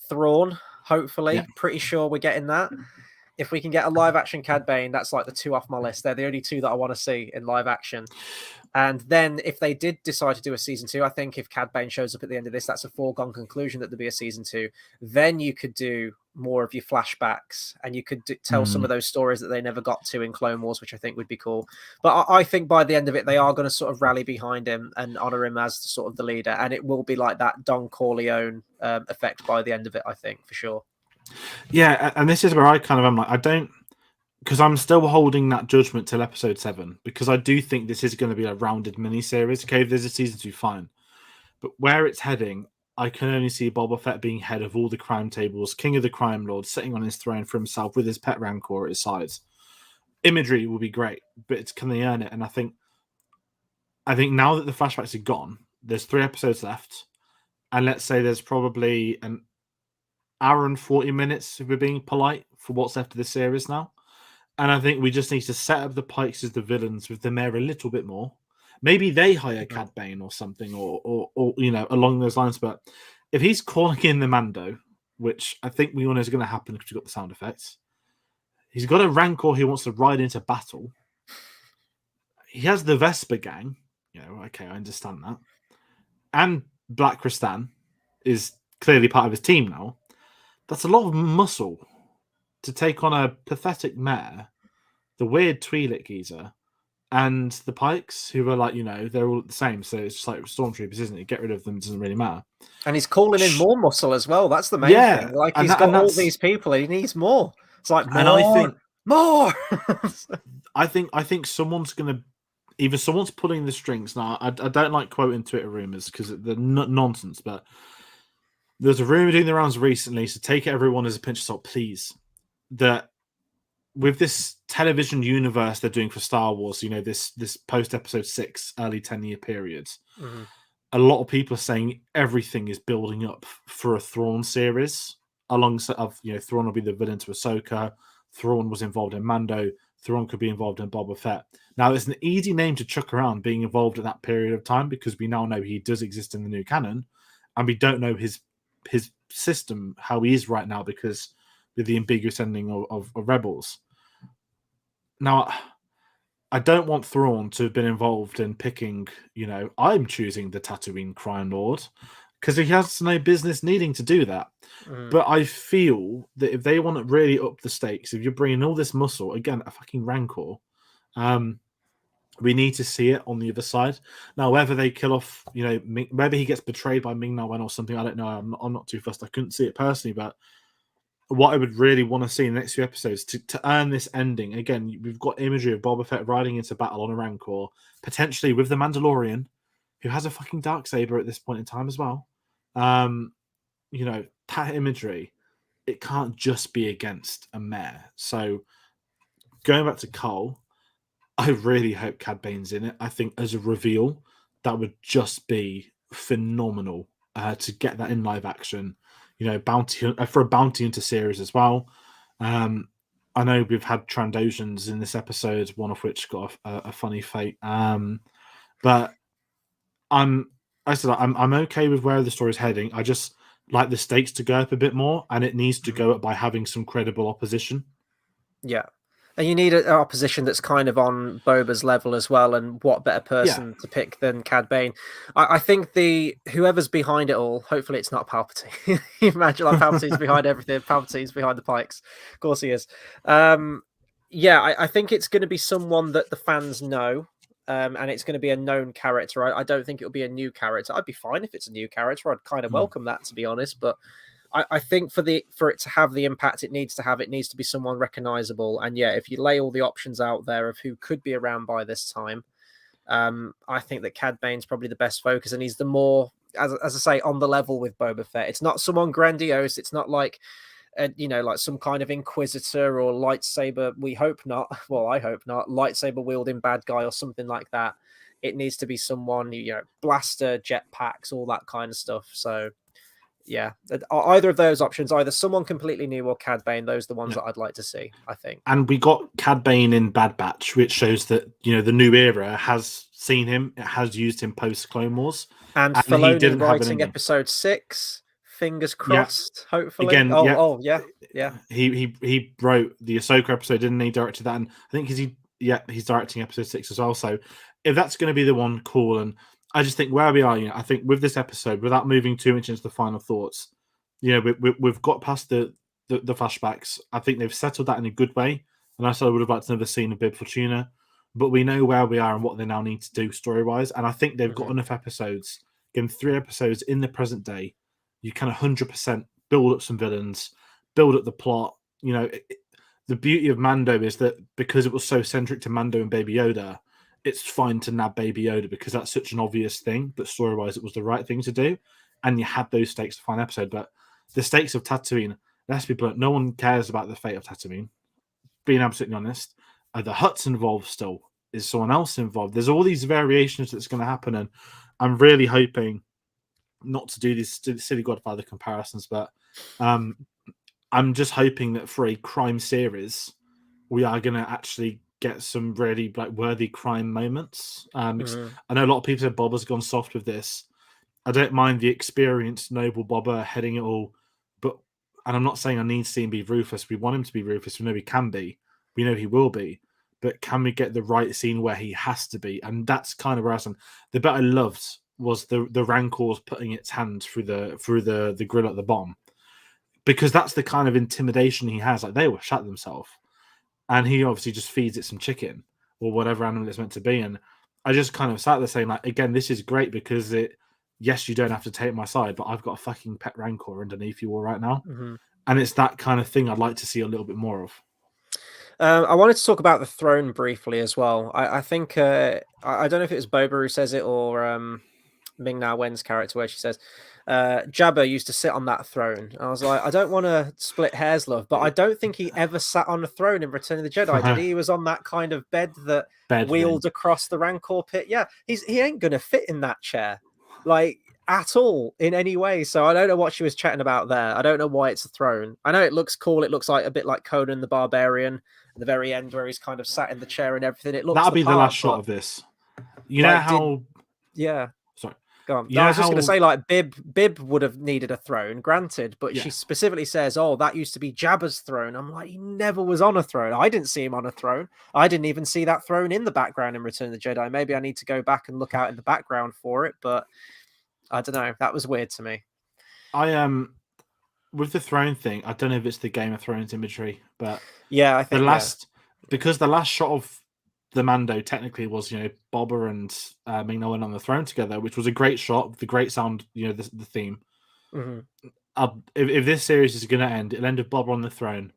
Thrawn, hopefully. Yeah. Pretty sure we're getting that. If we can get a live action Cad Bane, that's like the 2 off my list. They're the only 2 that I want to see in live action. And then if they did decide to do a season 2, I think if Cad Bane shows up at the end of this, that's a foregone conclusion that there'll be a season 2. Then you could do more of your flashbacks, and you could tell some of those stories that they never got to in Clone Wars, which I think would be cool. But I think by the end of it, they are going to sort of rally behind him and honor him as sort of the leader. And it will be like that Don Corleone effect by the end of it, I think, for sure. Yeah, and this is where I kind of am like, I don't, because I'm still holding that judgment till episode 7, because I do think this is going to be a rounded mini-series. Okay, if there's a season 2, fine. But where it's heading, I can only see Boba Fett being head of all the crime tables, king of the crime lords, sitting on his throne for himself with his pet Rancor at his sides. imagery will be great, but it's can they earn it? And I think now that the flashbacks are gone, there's 3 episodes left, and let's say there's probably an hour and 40 minutes, if we're being polite, for what's left of the series now. And I think we just need to set up the Pikes as the villains with the mayor a little bit more. Maybe they hire Cad Bane or something, or along those lines. But if he's calling in the Mando, which I think we all know is going to happen because we've got the sound effects, he's got a Rancor he wants to ride into battle. He has the Vesper gang. Okay, I understand that. And Black Kristan is clearly part of his team now. That's a lot of muscle to take on a pathetic mare, the weird Twi'lek geezer, and the Pikes, who are they're all the same. So it's just like stormtroopers, isn't it? Get rid of them, it doesn't really matter. And he's calling in more muscle as well. That's the main thing. Like, he's got all these people, he needs more. It's like, more, and I think more. I think someone's gonna someone's pulling the strings. Now, I don't like quoting Twitter rumors because they're nonsense, but there's a rumor doing the rounds recently, so take everyone as a pinch of salt, please. That with this television universe they're doing for Star Wars, this post Episode 6, early 10-year period, a lot of people are saying everything is building up for a Thrawn series. Alongside of Thrawn will be the villain to Ahsoka. Thrawn was involved in Mando. Thrawn could be involved in Boba Fett. Now, it's an easy name to chuck around being involved at that period of time because we now know he does exist in the new canon, and we don't know his system, how he is right now, because with the ambiguous ending of Rebels. Now, I don't want Thrawn to have been involved in picking, I'm choosing the Tatooine Crime Lord, because he has no business needing to do that. But I feel that if they want to really up the stakes, if you're bringing all this muscle, again, a fucking Rancor, we need to see it on the other side. Now, whether they kill off, Ming, whether he gets betrayed by Ming Na Wen or something, I don't know. I'm not too fussed. I couldn't see it personally, but what I would really want to see in the next few episodes to earn this ending, again, we've got imagery of Boba Fett riding into battle on a Rancor, potentially with the Mandalorian, who has a fucking Darksaber at this point in time as well. That imagery, it can't just be against a mare. So going back to Cole, I really hope Cad Bane's in it. I think as a reveal, that would just be phenomenal to get that in live action. Bounty for a bounty hunter series as well. I know we've had Trandoshans in this episode, one of which got a funny fate. But I'm okay with where the story's heading. I just like the stakes to go up a bit more, and it needs to go up by having some credible opposition. Yeah. And you need an opposition that's kind of on Boba's level as well, and what better person to pick than Cad Bane? I think whoever's behind it all, hopefully it's not Palpatine. Imagine like Palpatine's behind everything. Palpatine's behind the Pikes. Of course he is. I think it's going to be someone that the fans know, and it's going to be a known character. I don't think it'll be a new character. I'd be fine if it's a new character. I'd kind of welcome that, to be honest, but I think for it to have the impact it needs to be someone recognizable. And if you lay all the options out there of who could be around by this time, I think that Cad Bane's probably the best focus, and he's the more, as I say, on the level with Boba Fett. It's not someone grandiose. It's not like, like some kind of Inquisitor or lightsaber. We hope not. Well, I hope not. Lightsaber wielding bad guy or something like that. It needs to be someone, blaster, jetpacks, all that kind of stuff. So, yeah, either of those options, either someone completely new or Cad Bane, those are the ones that I'd like to see, I think. And we got Cad Bane in Bad Batch, which shows that, the new era has seen him, it has used him post-Clone Wars. And Filoni writing Episode 6, fingers crossed, hopefully. Again, yeah. He wrote the Ahsoka episode, didn't he? Directed that, and I think he's directing Episode 6 as well. So if that's going to be the one, cool. And I just think where we are, I think with this episode, without moving too much into the final thoughts, we've got past the flashbacks. I think they've settled that in a good way. And I would have liked to have seen a Bib Fortuna, but we know where we are and what they now need to do story-wise. And I think they've got enough episodes. Again, 3 episodes in the present day. You can 100% build up some villains, build up the plot. The beauty of Mando is that because it was so centric to Mando and Baby Yoda, it's fine to nab Baby Yoda because that's such an obvious thing, but story-wise it was the right thing to do, and you had those stakes to find episode. But the stakes of Tatooine, let's be blunt, no one cares about the fate of Tatooine. Being absolutely honest, Are the Hutts involved still? Is someone else involved? There's all these variations that's going to happen, and I'm really hoping not to do these silly Godfather comparisons, but I'm just hoping that for a crime series, we are going to actually get some really like worthy crime moments. I know a lot of people said Boba's gone soft with this. I don't mind the experienced noble Boba heading it all, and I'm not saying I need to see him be ruthless. We want him to be ruthless. We know he can be. We know he will be. But can we get the right scene where he has to be? And that's kind of where the bit I loved was the Rancor's putting its hand through the grill at the bottom, because that's the kind of intimidation he has. Like, they will shut themselves, and he obviously just feeds it some chicken or whatever animal it's meant to be. And I just kind of sat there saying, like, again, this is great because yes, you don't have to take my side, but I've got a fucking pet Rancor underneath you all right now. And it's that kind of thing I'd like to see a little bit more of. I wanted to talk about the throne briefly as well. I think I don't know if it was Boba who says it or Ming Na Wen's character, where she says Jabba used to sit on that throne. And I was like, I don't want to split hairs, love, but I don't think he ever sat on a throne in Return of the Jedi, did he? He was on that kind of bed that wheeled across the Rancor pit. Yeah, he ain't gonna fit in that chair, like, at all in any way. So I don't know what she was chatting about there. I don't know why it's a throne. I know it looks cool. It looks like a bit like Conan the Barbarian at the very end, where he's kind of sat in the chair and everything. It looks that'll be the last shot of this. You know how? Yeah. Sorry. Go on. I was just going to say, like, Bib would have needed a throne, granted, but she specifically says, "Oh, that used to be Jabba's throne." I'm like, he never was on a throne. I didn't see him on a throne. I didn't even see that throne in the background in Return of the Jedi. Maybe I need to go back and look out in the background for it, but I don't know. That was weird to me. With the throne thing, I don't know if it's the Game of Thrones imagery, but yeah, I think because the last shot of the Mando technically was, Boba and Ming Na Wen on the throne together, which was a great shot, the great sound, the theme. If this series is going to end, it'll end with Boba on the throne,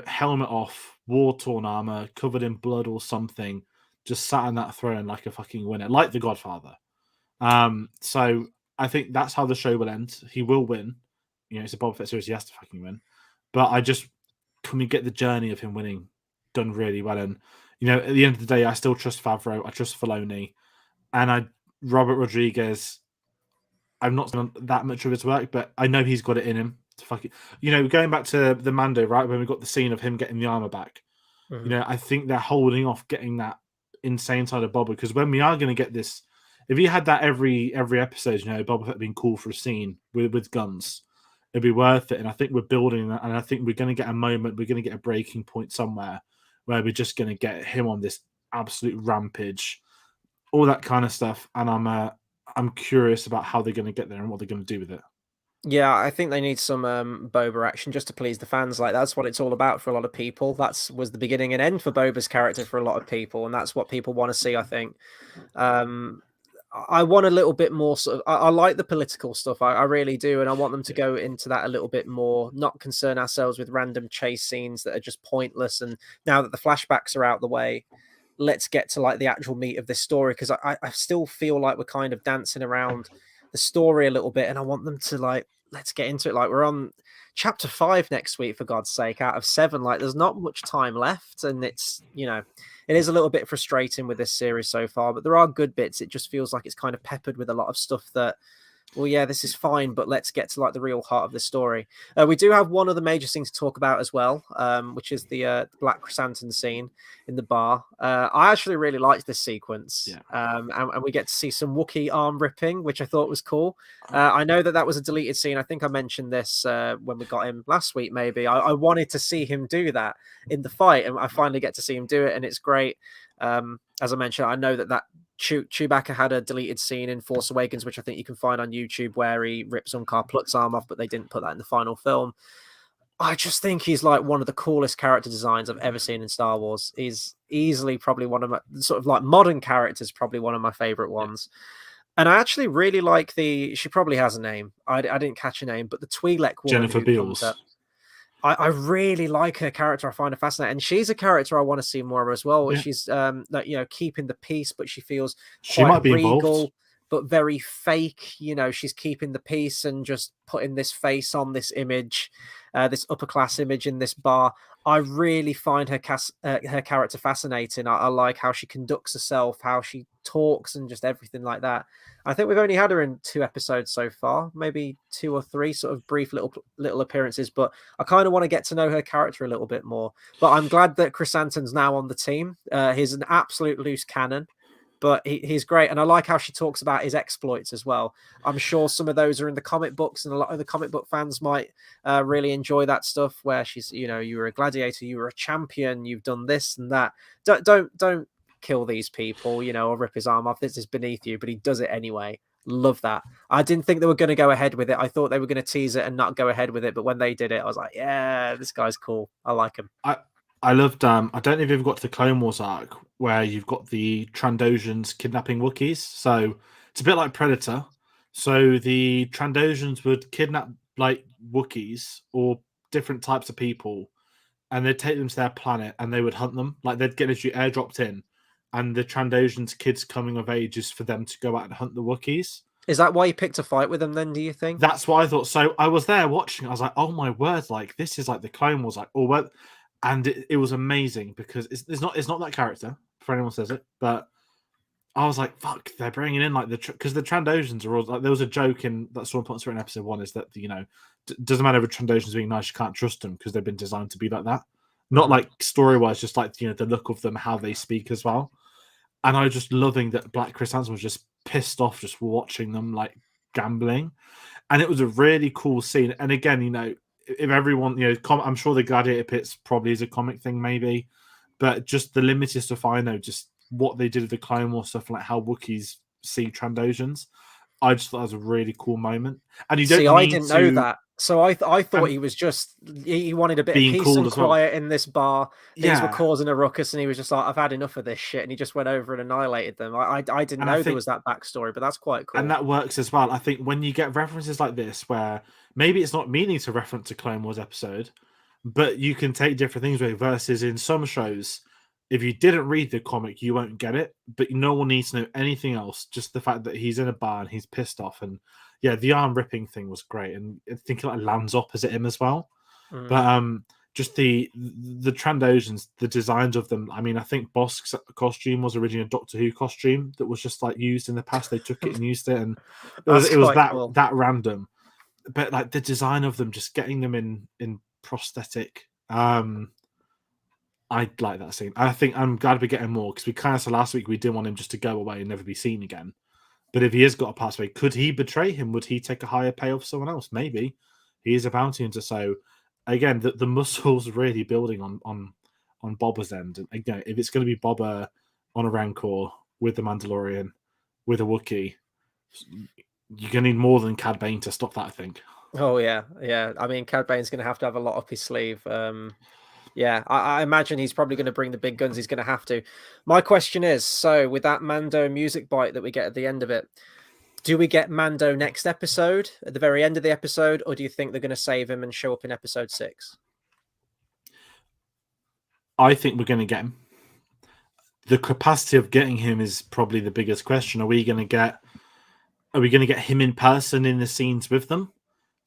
helmet off, war-torn armor, covered in blood or something, just sat on that throne like a fucking winner, like the Godfather. So I think that's how the show will end. He will win. It's a Boba Fett series. He has to fucking win. But can we get the journey of him winning done really well? And, at the end of the day, I still trust Favreau. I trust Filoni. And Robert Rodriguez, I've not done that much of his work, but I know he's got it in him to fucking, going back to the Mando, right? When we got the scene of him getting the armor back, I think they're holding off getting that insane side of Boba, because when we are going to get this, if you had that every episode, Boba Fett being cool for a scene with guns, it'd be worth it. And I think we're building that, and I think we're going to get a moment, we're going to get a breaking point somewhere where we're just going to get him on this absolute rampage, all that kind of stuff. And I'm curious about how they're going to get there and what they're going to do with it. Yeah, I think they need some Boba action just to please the fans. Like, that's what it's all about for a lot of people. Was the beginning and end for Boba's character for a lot of people, and that's what people want to see, I think. I want a little bit more sort of. I like the political stuff. I really do, and I want them to go into that a little bit more. Not concern ourselves with random chase scenes that are just pointless. And now that the flashbacks are out the way, let's get to like the actual meat of this story, because I still feel like we're kind of dancing around the story a little bit, and I want them to let's get into it. Like, we're on chapter 5 next week, for God's sake, out of 7. Like, there's not much time left, and it's it is a little bit frustrating with this series so far, but there are good bits. It just feels like it's kind of peppered with a lot of stuff that, well, yeah, this is fine, but let's get to like the real heart of the story. We do have one other major thing to talk about as well, which is the Black Chrysanthemum scene in the bar. I actually really liked this sequence, and we get to see some Wookiee arm ripping, which I thought was cool. I know that was a deleted scene. I think I mentioned this when we got him last week, maybe. I wanted to see him do that in the fight, and I finally get to see him do it, and it's great. As I mentioned, I know that Chewbacca had a deleted scene in Force Awakens, which I think you can find on YouTube, where he rips Unkar Plutt's arm off, but they didn't put that in the final film. I just think he's like one of the coolest character designs I've ever seen in Star Wars. He's easily probably one of my sort of like modern characters, probably one of my favorite ones. And I actually really like she probably has a name. I didn't catch a name, but the Twi'lek woman, Jennifer Beals. I really like her character. I find her fascinating, and she's a character I want to see more of as well. Yeah. She's keeping the peace, but she feels she might be regal. involved. but very fake. You know, she's keeping the peace and just putting this face on this image, this upper class image in this bar. I really find her character fascinating. I like how she conducts herself, how she talks, and just everything like that. I think we've only had her in 2 episodes so far, maybe 2 or 3 sort of brief little appearances, but I kind of want to get to know her character a little bit more. But I'm glad that Chris Anton's now on the team. He's an absolute loose cannon, but he's great. And I like how she talks about his exploits as well. I'm sure some of those are in the comic books, and a lot of the comic book fans might really enjoy that stuff where she's, you know, you were a gladiator, you were a champion, you've done this and that. Don't kill these people, you know, or rip his arm off. This is beneath you, but he does it anyway. Love that. I didn't think they were going to go ahead with it. I thought they were going to tease it and not go ahead with it. But when they did it, I was like, yeah, this guy's cool. I like him. I loved. I don't know if you've got to the Clone Wars arc where you've got the Trandosians kidnapping Wookiees. So it's a bit like Predator. So the Trandosians would kidnap like Wookiees or different types of people, and they'd take them to their planet and they would hunt them. Like they'd get literally airdropped in, and the Trandosians' kids coming of age is for them to go out and hunt the Wookiees. Is that why you picked a fight with them then, do you think? That's what I thought. So I was there watching. I was like, oh my word, like this is like the Clone Wars, like, oh, well. And it was amazing because it's not that character, for anyone says it, but I was like, fuck, they're bringing in like because the Trandosians are all like, there was a joke in that someone put in episode 1 is that, you know, doesn't matter if Trandosians being nice, you can't trust them because they've been designed to be like that. Not like story wise, just like, you know, the look of them, how they speak as well. And I was just loving that Black Chris Hansen was just pissed off just watching them like gambling. And it was a really cool scene. And again, you know, if everyone, you know, I'm sure the Gladiator Pits probably is a comic thing, maybe, but just the limited stuff I know, just what they did with the Clone Wars stuff, like how Wookiees see Trandosians, I just thought that was a really cool moment. And you don't see, I didn't know that, so I thought he was just he wanted a bit of peace and quiet in this bar. Things were causing a ruckus, and he was just like, I've had enough of this shit, and he just went over and annihilated them. I didn't know there was that backstory, but that's quite cool. And that works as well. I think when you get references like this, where maybe it's not meaning to reference a Clone Wars episode, but you can take different things with it, versus in some shows, if you didn't read the comic, you won't get it, but no one needs to know anything else. Just the fact that he's in a bar and he's pissed off. And yeah, the arm ripping thing was great. And I think it like lands opposite him as well. But just the Trandosians, the designs of them. I mean, I think Bosk's costume was originally a Doctor Who costume that was just like used in the past. They took it and used it, and it was cool. that random. But like the design of them, just getting them in prosthetic. I like that scene. I think I'm glad we're getting more, because we kind of said last week we didn't want him just to go away and never be seen again. But if he has got a pass away, could he betray him? Would he take a higher pay off someone else? Maybe. He is a bounty hunter. So again, the muscle's really building on Boba's end. And again, if it's going to be Boba on a Rancor with the Mandalorian, with a Wookiee, you're going to need more than Cad Bane to stop that, I think. Oh yeah. I mean, Cad Bane's going to have a lot up his sleeve. Yeah, I imagine he's probably going to bring the big guns. He's going to have to. My question is, so with that Mando music bite that we get at the end of it, do we get Mando next episode, at the very end of the episode, or do you think they're going to save him and show up in episode 6? I think we're going to get him. The capacity of getting him is probably the biggest question. Are we going to get him in person in the scenes with them?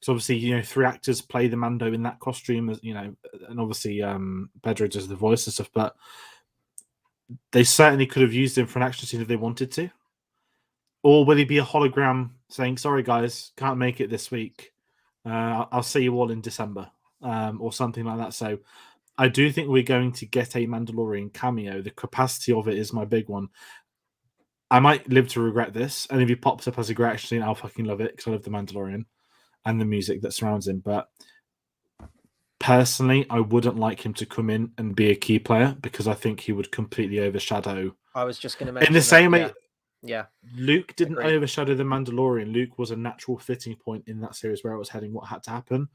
So obviously, you know, 3 actors play the Mando in that costume, you know, and obviously Pedro does the voice and stuff, but they certainly could have used him for an action scene if they wanted to. Or will he be a hologram saying, sorry guys, can't make it this week. I'll see you all in December, or something like that. So I do think we're going to get a Mandalorian cameo. The capacity of it is my big one. I might live to regret this, and if he pops up as a great action scene, I'll fucking love it, because I love the Mandalorian and the music that surrounds him. But personally, I wouldn't like him to come in and be a key player, because I think he would completely overshadow. I was just going to mention in the same way. Yeah. Luke didn't overshadow the Mandalorian. Luke was a natural fitting point in that series where it was heading, what had to happen.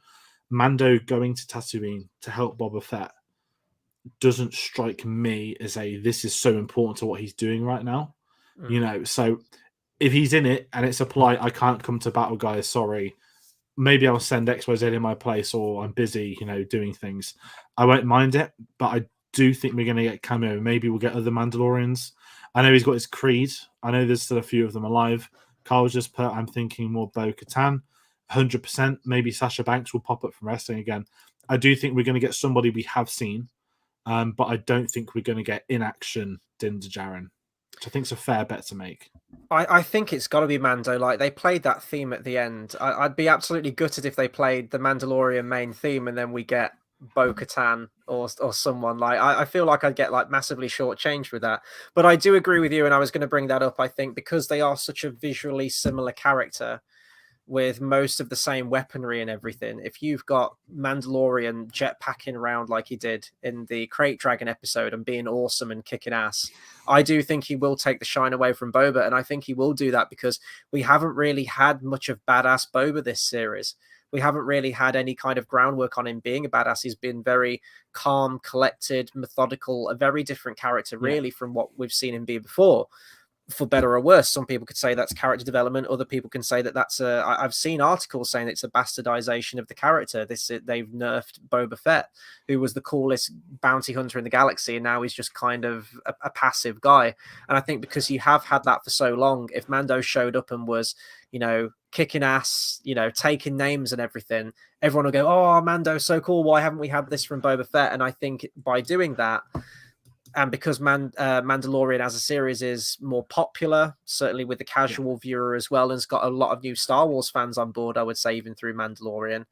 Mando going to Tatooine to help Boba Fett doesn't strike me as this is so important to what he's doing right now. You know, so if he's in it and it's a polite, I can't come to battle, guys, sorry, maybe I'll send XYZ in my place, or I'm busy, you know, doing things, I won't mind it. But I do think we're going to get cameo. Maybe we'll get other Mandalorians. I know he's got his creed. I know there's still a few of them alive. Carl's just put, I'm thinking more Bo-Katan. 100%. Maybe Sasha Banks will pop up from wrestling again. I do think we're going to get somebody we have seen, but I don't think we're going to get in action Din Djarin, which I think is a fair bet to make. I think it's got to be Mando. Like, they played that theme at the end. I'd be absolutely gutted if they played the Mandalorian main theme and then we get Bo-Katan or someone. Like, I feel like I'd get like massively shortchanged with that. But I do agree with you, and I was going to bring that up. I think because they are such a visually similar character, with most of the same weaponry and everything. If you've got Mandalorian jetpacking around like he did in the Crate Dragon episode and being awesome and kicking ass, I do think he will take the shine away from Boba, and I think he will do that because we haven't really had much of badass Boba this series. We haven't really had any kind of groundwork on him being a badass. He's been very calm, collected, methodical, a very different character, really, from what we've seen him be before. For better or worse, some people could say that's character development. Other people can say that that's a. I've seen articles saying it's a bastardization of the character. They've nerfed Boba Fett, who was the coolest bounty hunter in the galaxy, and now he's just kind of a passive guy. And I think because you have had that for so long, if Mando showed up and was, kicking ass, taking names and everything, everyone will go, "Oh, Mando's so cool. Why haven't we had this from Boba Fett?" And I think by doing that, and because Mandalorian as a series is more popular, certainly with the casual viewer as well, and has got a lot of new Star Wars fans on board, I would say, even through Mandalorian,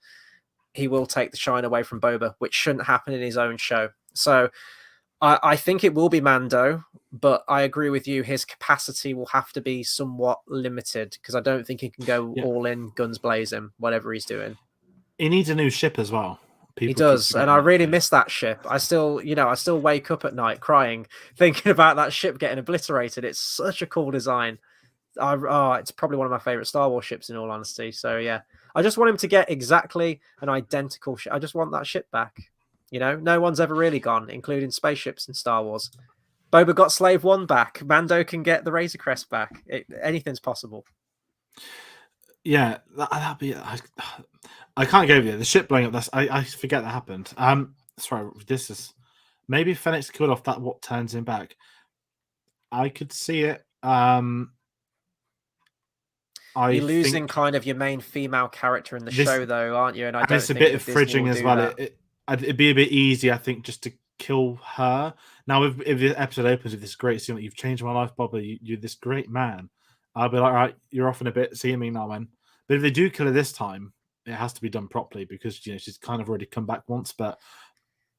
he will take the shine away from Boba, which shouldn't happen in his own show. So I think it will be Mando, but I agree with you. His capacity will have to be somewhat limited because I don't think he can go all in, guns blazing, whatever he's doing. He needs a new ship as well. He does, and I really miss that ship. I still wake up at night crying, thinking about that ship getting obliterated. It's such a cool design. It's probably one of my favorite Star Wars ships, in all honesty. So yeah, I just want him to get exactly an identical ship. I just want that ship back. No one's ever really gone, including spaceships in Star Wars. Boba got Slave One back. Mando can get the Razor Crest back. Anything's possible. Yeah, that'd be. I can't go with you. The ship blowing up. I forget that happened. Sorry. This is maybe Fennec's killed off. That what turns him back. I could see it. You're losing kind of your main female character in the show, though, aren't you? And it's a bit of fridging as well. It'd be a bit easy, I think, just to kill her. Now, if the episode opens with this great scene, like, you've changed my life, Boba. You're this great man. I'll be like, all right, you're off in a bit. See me now, man. But if they do kill her this time, it has to be done properly because she's kind of already come back once. But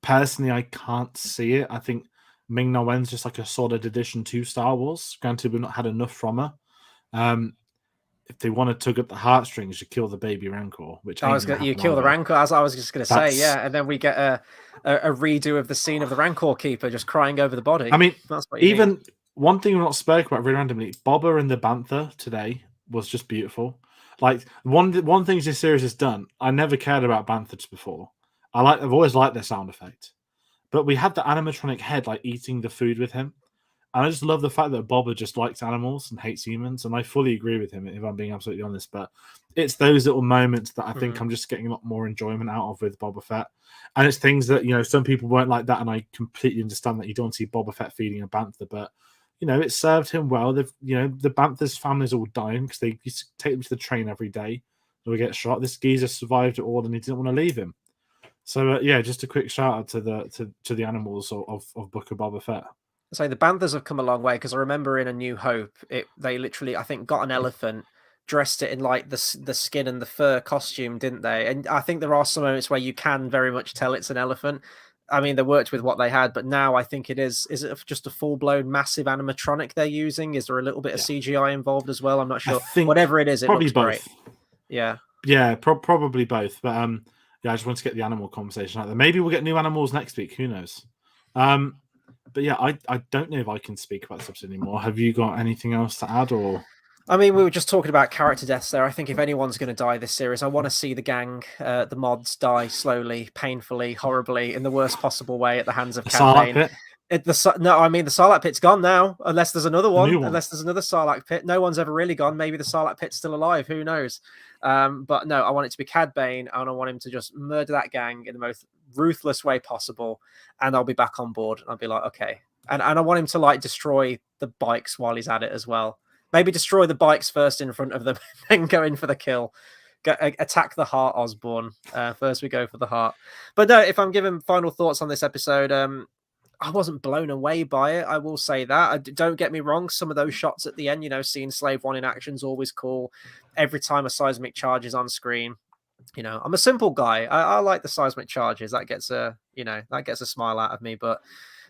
personally, I can't see it. I think Ming Na Wen's just like a solid addition to Star Wars. Granted, we've not had enough from her. If they want to tug at the heartstrings, you kill the baby Rancor. Which you kill the Rancor, as I was just going to say, yeah. And then we get a redo of the scene of the Rancor Keeper just crying over the body. I mean, that's what you even. One thing we're not spoke about really randomly, Boba and the Bantha today was just beautiful. Like one thing this series has done, I never cared about Banthas before. I've always liked their sound effect. But we had the animatronic head like eating the food with him. And I just love the fact that Boba just likes animals and hates humans. And I fully agree with him, if I'm being absolutely honest. But it's those little moments that I think I'm just getting a lot more enjoyment out of with Boba Fett. And it's things that, some people weren't like that. And I completely understand that you don't see Boba Fett feeding a Bantha. But it served him well. The Bantha's family's all dying because they used to take them to the train every day. They would get shot. This geezer survived it all, and he didn't want to leave him. So just a quick shout out to the animals of Book of Boba Fett. So the Banthas have come a long way because I remember in A New Hope, they literally, I think, got an elephant, dressed it in like the skin and the fur costume, didn't they? And I think there are some moments where you can very much tell it's an elephant. I mean, they worked with what they had, but now I think it is it just a full-blown massive animatronic they're using? Is there a little bit of CGI involved as well? I'm not sure. Whatever it is, it looks both. Great. Yeah. Yeah, probably both. But I just want to get the animal conversation out there. Maybe we'll get new animals next week. Who knows? But yeah, I don't know if I can speak about this episode anymore. Have you got anything else to add, or? I mean, we were just talking about character deaths there. I think if anyone's going to die this series, I want to see the gang, the mods, die slowly, painfully, horribly, in the worst possible way at the hands of Cad Bane. The Sarlacc pit's gone now, unless there's another one. Unless there's another Sarlacc pit. No one's ever really gone. Maybe the Sarlacc pit's still alive. Who knows? But no, I want it to be Cad Bane, and I want him to just murder that gang in the most ruthless way possible, and I'll be back on board. I'll be like, okay. And I want him to like destroy the bikes while he's at it as well. Maybe destroy the bikes first in front of them, then go in for the kill. Attack the heart, Osborne. First, we go for the heart. But no, if I'm giving final thoughts on this episode, I wasn't blown away by it. I will say that. Don't get me wrong. Some of those shots at the end, seeing Slave One in action is always cool. Every time a seismic charge is on screen, I'm a simple guy. I like the seismic charges. That gets a smile out of me. But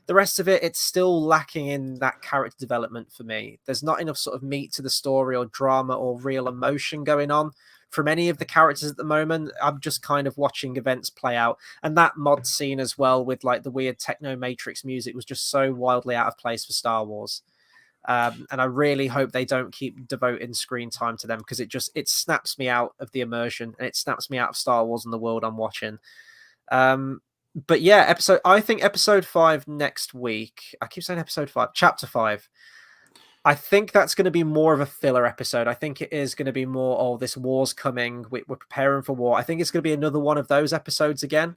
the rest of it, it's still lacking in that character development for me. There's not enough sort of meat to the story or drama or real emotion going on from any of the characters at the moment. I'm just kind of watching events play out. And that mod scene as well with like the weird techno matrix music was just so wildly out of place for Star Wars. And I really hope they don't keep devoting screen time to them, because it snaps me out of the immersion, and it snaps me out of Star Wars and the world I'm watching. But yeah, I think episode 5 next week. I keep saying episode 5, chapter 5. I think that's going to be more of a filler episode. I think it is going to be more, oh, this war's coming. We're preparing for war. I think it's going to be another one of those episodes again.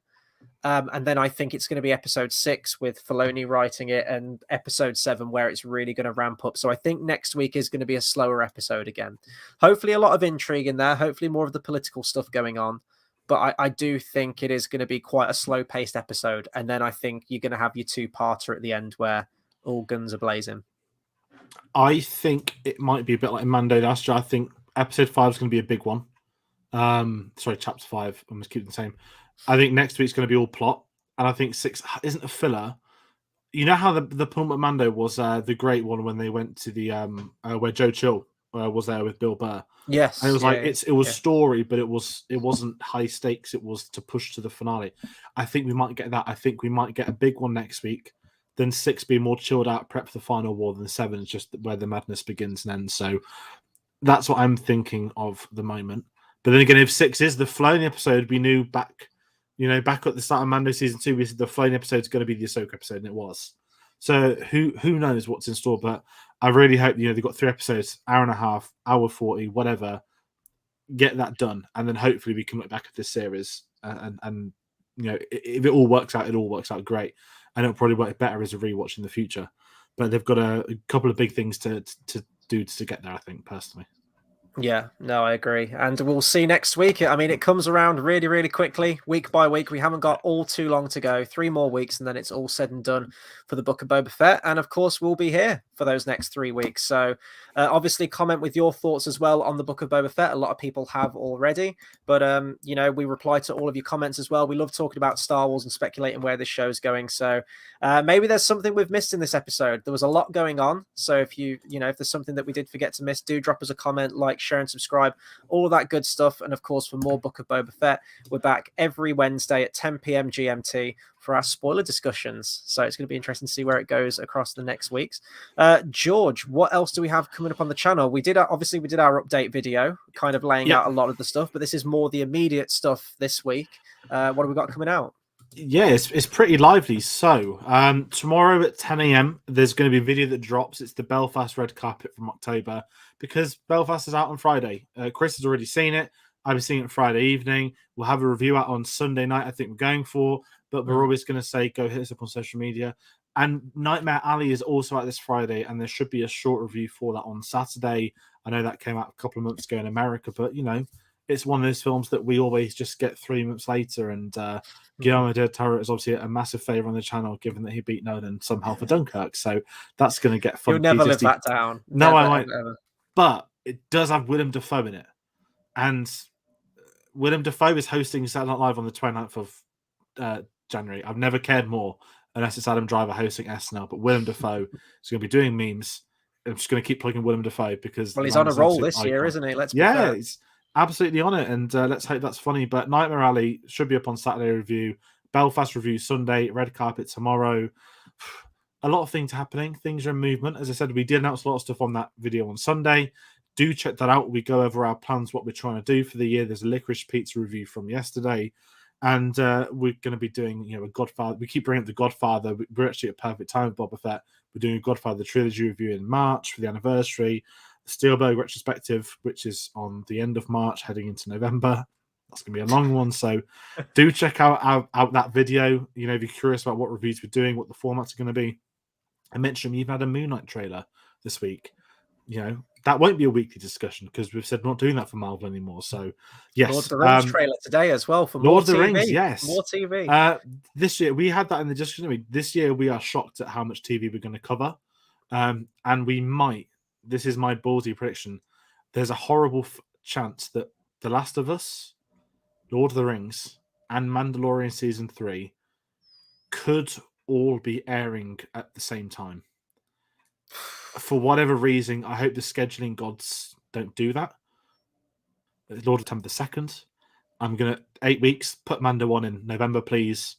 And then I think it's going to be episode 6 with Filoni writing it, and episode 7 where it's really going to ramp up. So I think next week is going to be a slower episode again. Hopefully a lot of intrigue in there. Hopefully more of the political stuff going on. But I do think it is going to be quite a slow-paced episode. And then I think you're going to have your two-parter at the end where all guns are blazing. I think it might be a bit like Mando last year. I think episode 5 is going to be a big one. Sorry, chapter 5. I must keep it the same. I think next week's going to be all plot. And I think 6 isn't a filler. You know how the Pullman Mando was the great one when they went to the where Joe Chill was there with Bill Burr. Yes, and it was it was story, but it wasn't high stakes. It was to push to the finale. I think we might get that. I think we might get a big one next week. Then 6 be more chilled out, prep for the final war. Then 7 is just where the madness begins and ends. So that's what I'm thinking of the moment. But then again, if 6 is the Filoni episode, we knew back at the start of Mando season 2, we said the Filoni episode is going to be the Ahsoka episode, and it was. So who knows what's in store? But I really hope they've got 3 episodes, hour and a half, hour 40, whatever. Get that done, and then hopefully we can look back at this series and if it all works out, it all works out great, and it'll probably work better as a rewatch in the future. But they've got a couple of big things to do to get there, I think, personally. Yeah, no, I agree. And we'll see next week. I mean, it comes around really, really quickly, week by week. We haven't got all too long to go. 3 more weeks, and then it's all said and done for the Book of Boba Fett. And of course, we'll be here for those next 3 weeks. So obviously comment with your thoughts as well on the Book of Boba Fett. A lot of people have already. But, we reply to all of your comments as well. We love talking about Star Wars and speculating where this show's going. So maybe there's something we've missed in this episode. There was a lot going on. So if if there's something that we did forget to miss, do drop us a comment, like, share and subscribe, all of that good stuff. And of course, for more Book of Boba Fett, we're back every Wednesday at 10 p.m. GMT for our spoiler discussions. So it's going to be interesting to see where it goes across the next weeks. George, what else do we have coming up on the channel? We did our update video, kind of laying out a lot of the stuff, but this is more the immediate stuff this week. What have we got coming out? Yeah, it's pretty lively. So tomorrow at 10 a.m. there's going to be a video that drops. It's the Belfast red carpet from October, because Belfast is out on Friday. Chris has already seen it. I've been seeing it Friday evening. We'll have a review out on Sunday night, I think we're going for, but we're always going to say go hit us up on social media. And Nightmare Alley is also out this Friday, and there should be a short review for that on Saturday. I know that came out a couple of months ago in America, but it's one of those films that we always just get 3 months later. And Guillermo del Toro is obviously a massive favour on the channel, given that he beat Nolan somehow for Dunkirk. So that's going to get fun. You'll never live that down. No, I might. Never. But it does have Willem Dafoe in it. And Willem Dafoe is hosting Saturday Night Live on the 29th of January. I've never cared more, unless it's Adam Driver hosting SNL. But Willem Dafoe is going to be doing memes. I'm just going to keep plugging Willem Dafoe because he's on a roll this year, isn't he? Let's be fair. He's absolutely on it, and let's hope that's funny. But Nightmare Alley should be up on Saturday review, Belfast review Sunday, red carpet tomorrow. A lot of things happening. Things are in movement. As I said, we did announce a lot of stuff on that video on Sunday. Do check that out. We go over our plans, what we're trying to do for the year. There's a licorice pizza review from yesterday, and we're going to be doing a Godfather. We keep bringing up the Godfather. We're actually at a perfect time with Boba Fett. We're doing a Godfather trilogy review in March for the anniversary. Steelberg retrospective, which is on the end of March, heading into November. That's going to be a long one, so do check out that video. If you're curious about what reviews we're doing, what the formats are going to be. I mentioned we even had a Moon Knight trailer this week. that won't be a weekly discussion because we've said we're not doing that for Marvel anymore. So, yes. Lord of the Rings trailer today as well for Lord more of the TV. Rings, yes. More TV. This year, we had that in the discussion. This year, we are shocked at how much TV we're going to cover. And we might, this is my ballsy prediction, there's a horrible chance that The Last of Us, Lord of the Rings, and Mandalorian Season 3 could all be airing at the same time. For whatever reason, I hope the scheduling gods don't do that. Lord of Time the 2nd. I'm going to, 8 weeks, put Mando on in November, please.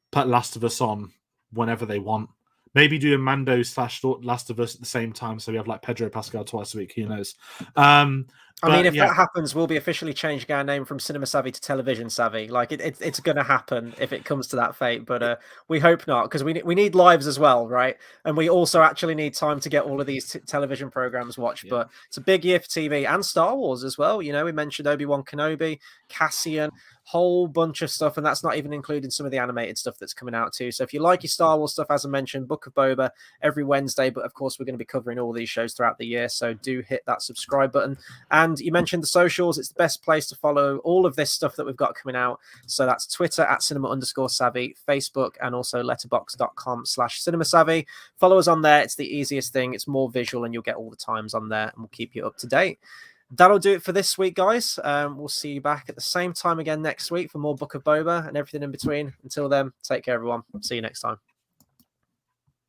Put Last of Us on whenever they want. Maybe do a Mando / Last of Us at the same time, so we have like Pedro Pascal twice a week. Who knows? I mean, if that happens, we'll be officially changing our name from Cinema Savvy to Television Savvy. Like it's going to happen if it comes to that fate, but we hope not, because we need lives as well, right? And we also actually need time to get all of these television programs watched. Yeah. But it's a big year for TV and Star Wars as well. You know, we mentioned Obi-Wan Kenobi, Cassian, whole bunch of stuff, and that's not even including some of the animated stuff that's coming out too. So if you like your Star Wars stuff, as I mentioned, Book of Boba every Wednesday, but of course we're going to be covering all these shows throughout the year, so do hit that subscribe button. And you mentioned the socials. It's the best place to follow all of this stuff that we've got coming out. So that's Twitter at cinema_savvy, Facebook, and also letterboxd.com/cinemasavvy. Follow us on there. It's the easiest thing. It's more visual and you'll get all the times on there, and we'll keep you up to date. That'll do it for this week, guys. We'll see you back at the same time again next week for more Book of Boba and everything in between. Until then, take care, everyone. See you next time.